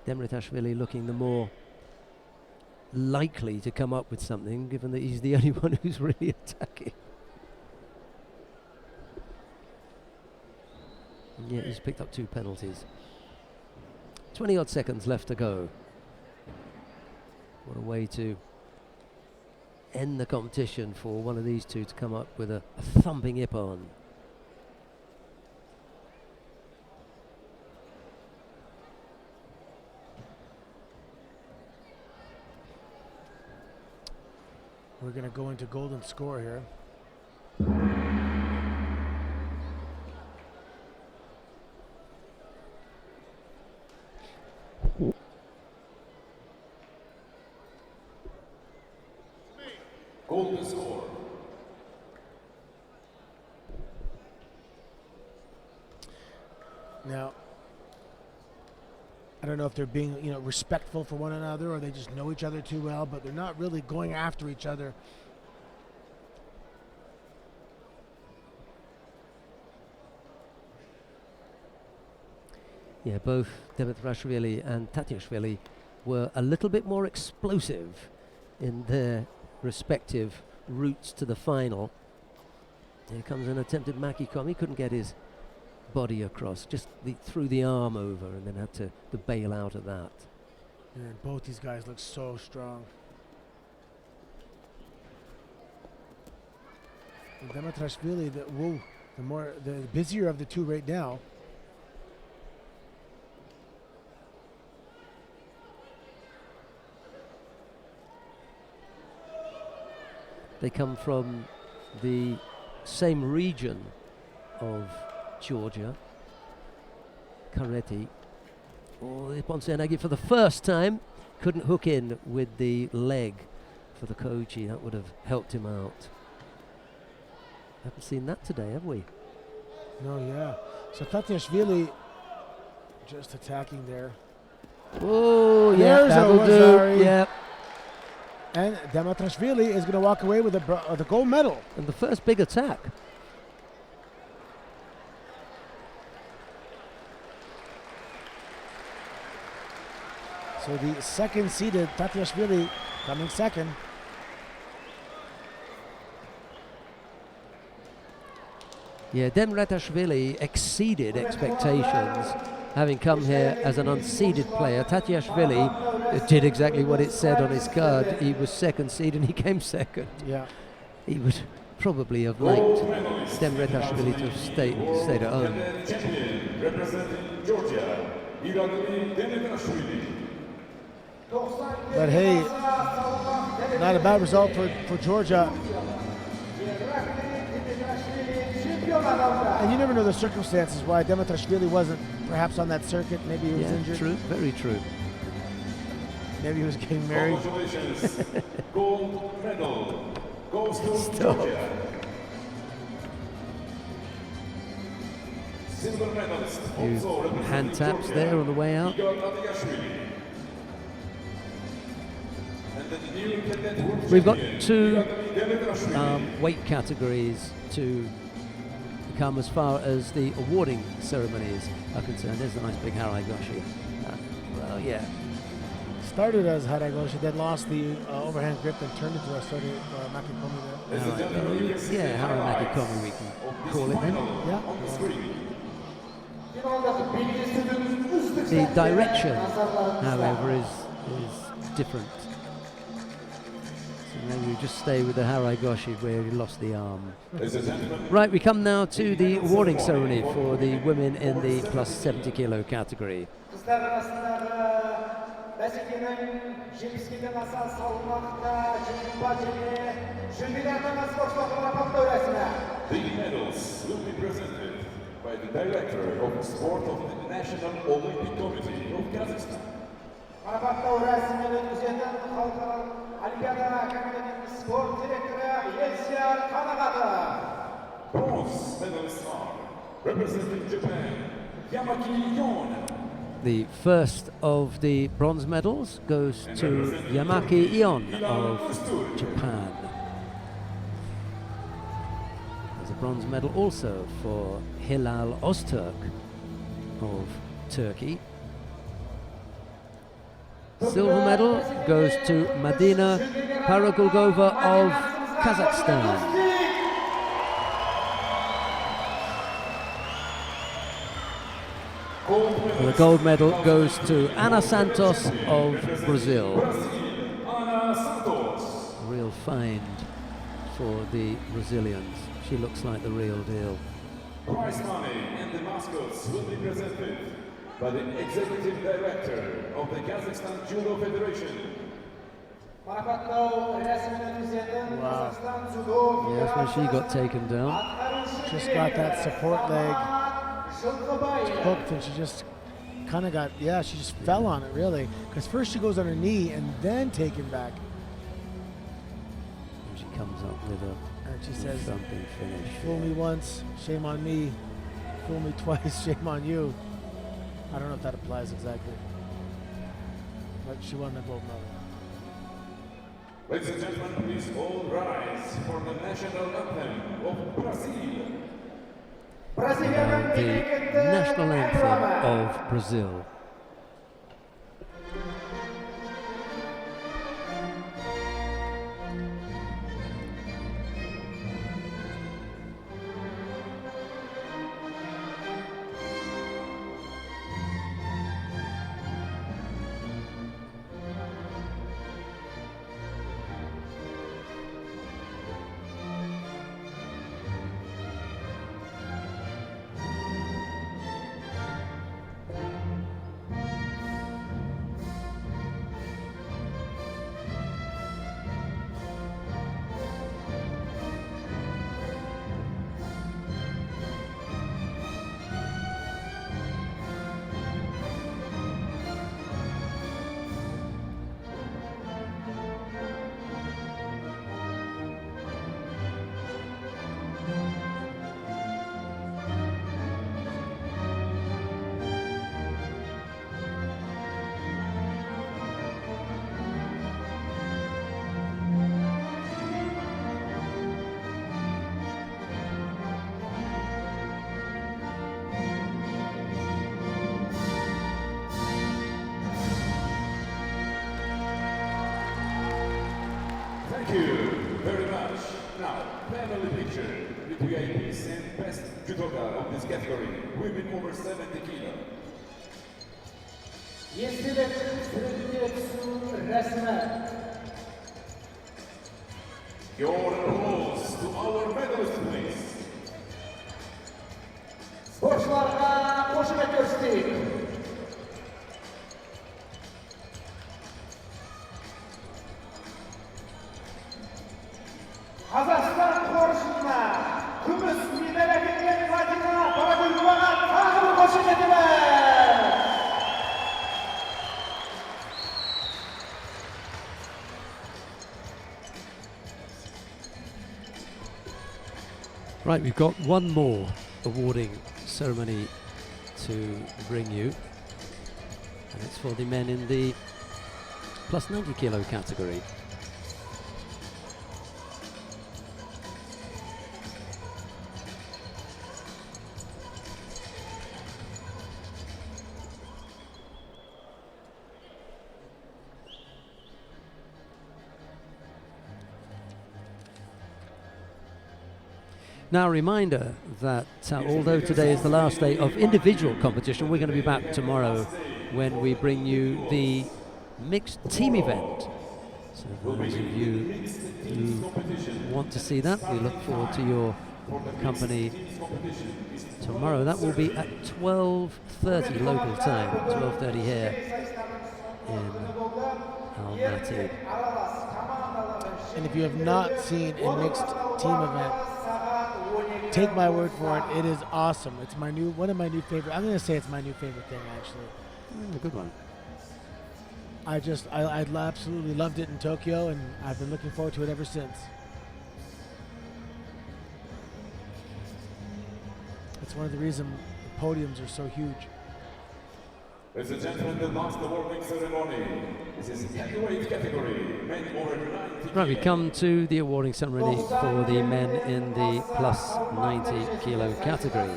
Demitrashvili looking the more likely to come up with something, given that he's the only one who's really attacking. Yeah, he's picked up 2 penalties. 20 odd seconds left to go. What a way to end the competition for one of these two to come up with a thumping ippon.
We're going to go into golden score here.
Golden score.
Now, I don't know if they're being, respectful for one another, or they just know each other too well, but they're not really going after each other.
Yeah, both Demitrashvili and Tatiashvili were a little bit more explosive in their respective routes to the final. Here comes an attempted Makikomi. He couldn't get his body across, just threw the arm over and then had to bail out of that.
And both these guys look so strong. And Demitrashvili, the busier of the two right now.
They come from the same region of Georgia. Kareti. Oh, Ponsenagi for the first time couldn't hook in with the leg for the Koji. That would have helped him out. Haven't seen that today, have we?
No, yeah. So Tatiashvili just attacking there.
Oh, yeah,
There's
that'll
a
do.
Wazari.
Yeah.
And Demitrashvili is going to walk away with the gold medal.
And the first big attack.
So the second-seeded Tatiashvili coming second.
Yeah, Demitrashvili exceeded expectations, having come here as an unseeded player. Tatiashvili did exactly what it said on his card. He was second seed and he came second.
Yeah.
He would probably have liked Demitrashvili to have stayed at home.
Champion representing Georgia, Irakli Demitrashvili.
But hey, not a bad result for Georgia. And you never know the circumstances why Demitrashvili wasn't perhaps on that circuit. Maybe he was injured.
True, very true.
Maybe he was getting married.
Congratulations. Gold medal goes to Georgia. Silver medalist. Also
Hand taps there on the way out.
Igor Tatiashvili. And the new cadet world
We've got
champion,
2
Irakli Demitrashvili.
weight categories to come as far as the awarding ceremonies are concerned. There's a nice big Haraigoshi. Well, yeah.
Started as Haraigoshi, then lost the overhand grip and turned into a sort of Makikomi there.
Yeah, Harai Makikomi we can call it then.
Yeah.
The direction, however, is different. So Maybe we just stay with the Harai Goshi where he lost the arm.
Ladies and gentlemen,
Right, we come now to the awarding ceremony for the women in the plus 70 kilo category.
Kızlar arasındağı bәсекенің 72-ден аса салмақта жеңімпаз және жүлдегердің спортшыларды марапаттау рәсімі.
the medals will be presented by the director of sport of the National Olympic Committee of Kazakhstan.
Марапаттау рәсімін өткізетін халықаралық олимпиада комитетінің спорт директоры Елсияр Қанағатов.
Bronze medalists are representing Japan, Yamaki Yon.
The first of the bronze medals goes to Yamaki Ion of Japan. There's a bronze medal also for Hilal Öztürk of Turkey. Silver medal goes to Madina Paragulgova of Kazakhstan. The gold medal goes to Ana Santos of Brazil.
Ana Santos.
A real find for the Brazilians. She looks like the real deal.
Prize money and the mascots will be presented by the executive director of the Kazakhstan Judo Federation.
Марапаттау рәсімін өткізетін Қазақстан Judo
Yes, when she got taken down.
Just got that support leg hooked and she just kind of got, yeah, she just fell on it really. Because first she goes on her knee and then taken back.
And she comes up with a
And she says,
something finish.
fool me once, shame on me. Fool me twice, shame on you. I don't know if that applies exactly. But she won the gold medal.
Ladies and gentlemen, please all rise for the national anthem of Brazil.
The national anthem of Brazil.
Thank you very much. Now, family picture with VIPs and best judoka of this category, women over 70 kilo.
Естеліктің сүрінде түсу рәсімі.
Your applause to our medalists, please.
Спортшыларға қошемет көрсетейік. Қазақстан қоржынына күміс медаль әкелген Madina Paragulgovаға тағы бір қошеметіміз.
Right, we've got one more awarding ceremony to bring you. And it's for the men in the plus 90 kilo category. Now, a reminder that although today is the last day of individual competition, we're going to be back tomorrow when we bring you the mixed team event. So for those of you who want to see that, we look forward to your company tomorrow. That will be at 12:30 local time, 12:30 here in Almaty.
And if you have not seen a mixed team event, take my word for it. It is awesome. It's one of my new favorite. I'm going to say it's my new favorite thing, actually.
A good one.
I absolutely loved it in Tokyo, and I've been looking forward to it ever since. It's one of the reasons the podiums are so huge.
Ladies and gentlemen, the last awarding ceremony. This is heavyweight category, men over 90
Right, we come to the awarding ceremony for the men in the plus 90 kilo category.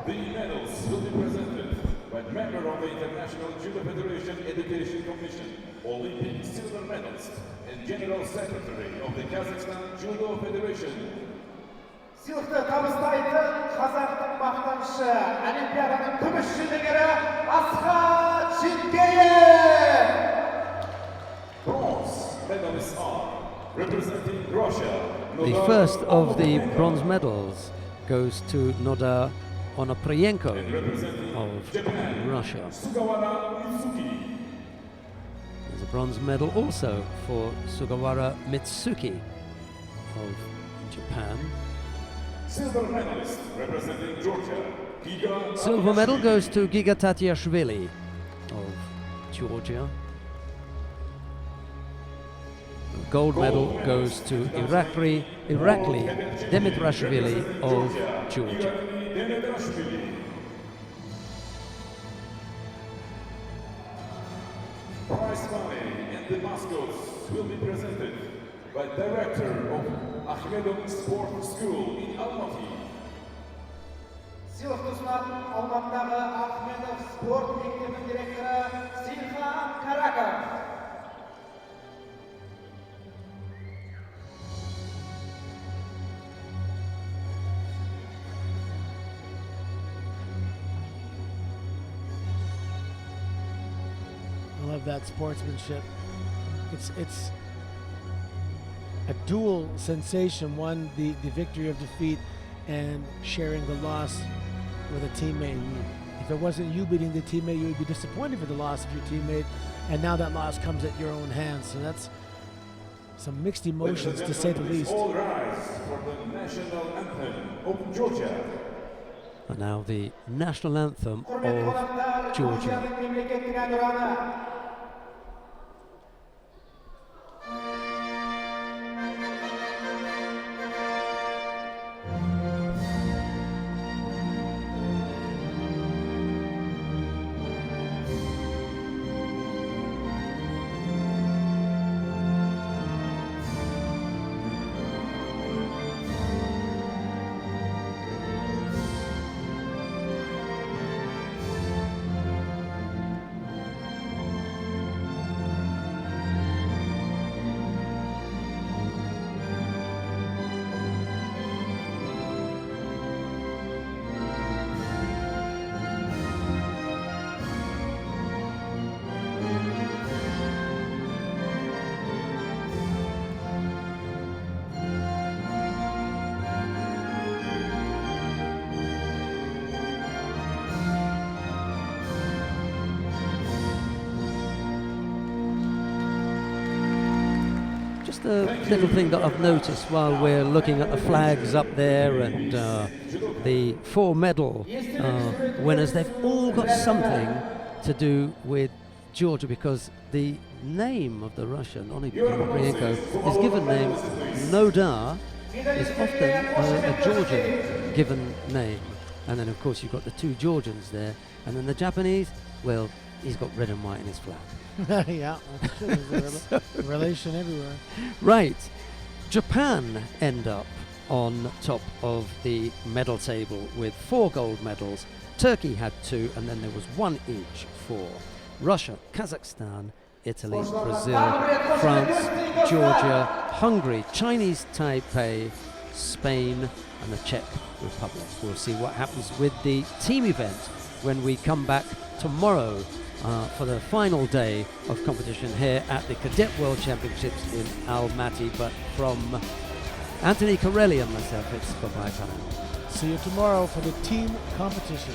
The medals will be presented by member of the International Judo Federation Education Commission, Olympic silver medalist, and General Secretary of the Kazakhstan Judo Federation.
Сыйлықты табыстайтын қазақтың мақтанышы, Олимпиаданың күміс жүлдегері Асхат Шиткеев.
Bronze medalists are representing Russia.
The first of the bronze medals goes to Noda Onoprienko of Russia.
Sugawara Mitsuki.
There's a bronze medal also for Sugawara Mitsuki of Japan.
Silver medalist representing Georgia. Giga
Silver medal goes to Giga Tatiashvili of Georgia. The gold medal goes to Irakli Demitrashvili of Georgia.
Prize money and the mascots will be presented by director of Ahmedov Sport School in Almaty.
Сыйлықты ұсынатын Алматыдағы Ахмедов спорт мектебінің директоры Сильхан Караков.
I love that sportsmanship. It's a dual sensation. One, the victory of defeat, and sharing the loss with a teammate. If it wasn't you beating the teammate, you would be disappointed for the loss of your teammate, and now that loss comes at your own hands. So that's some mixed emotions, to say the least.
All rise for the national anthem of Georgia.
And now the national anthem of Georgia. Just a little thing that I've noticed while we're looking at the flags up there and the 4 medal winners, they've all got something to do with Georgia, because the name of the Russian, Onoprienko, his given name, Noda, is often a Georgian given name. And then, of course, you've got the 2 Georgians there. And then the Japanese, well, he's got red and white in his flag.
Yeah, there's a relation everywhere.
Right. Japan end up on top of the medal table with 4 gold medals. Turkey had 2, and then there was 1 each for Russia, Kazakhstan, Italy, Brazil, France, Georgia, Hungary, Chinese Taipei, Spain, and the Czech Republic. We'll see what happens with the team event when we come back tomorrow for the final day of competition here at the Cadet World Championships in Almaty. But from Anthony Corelli and myself, it's bye-bye time.
See you tomorrow for the team competition.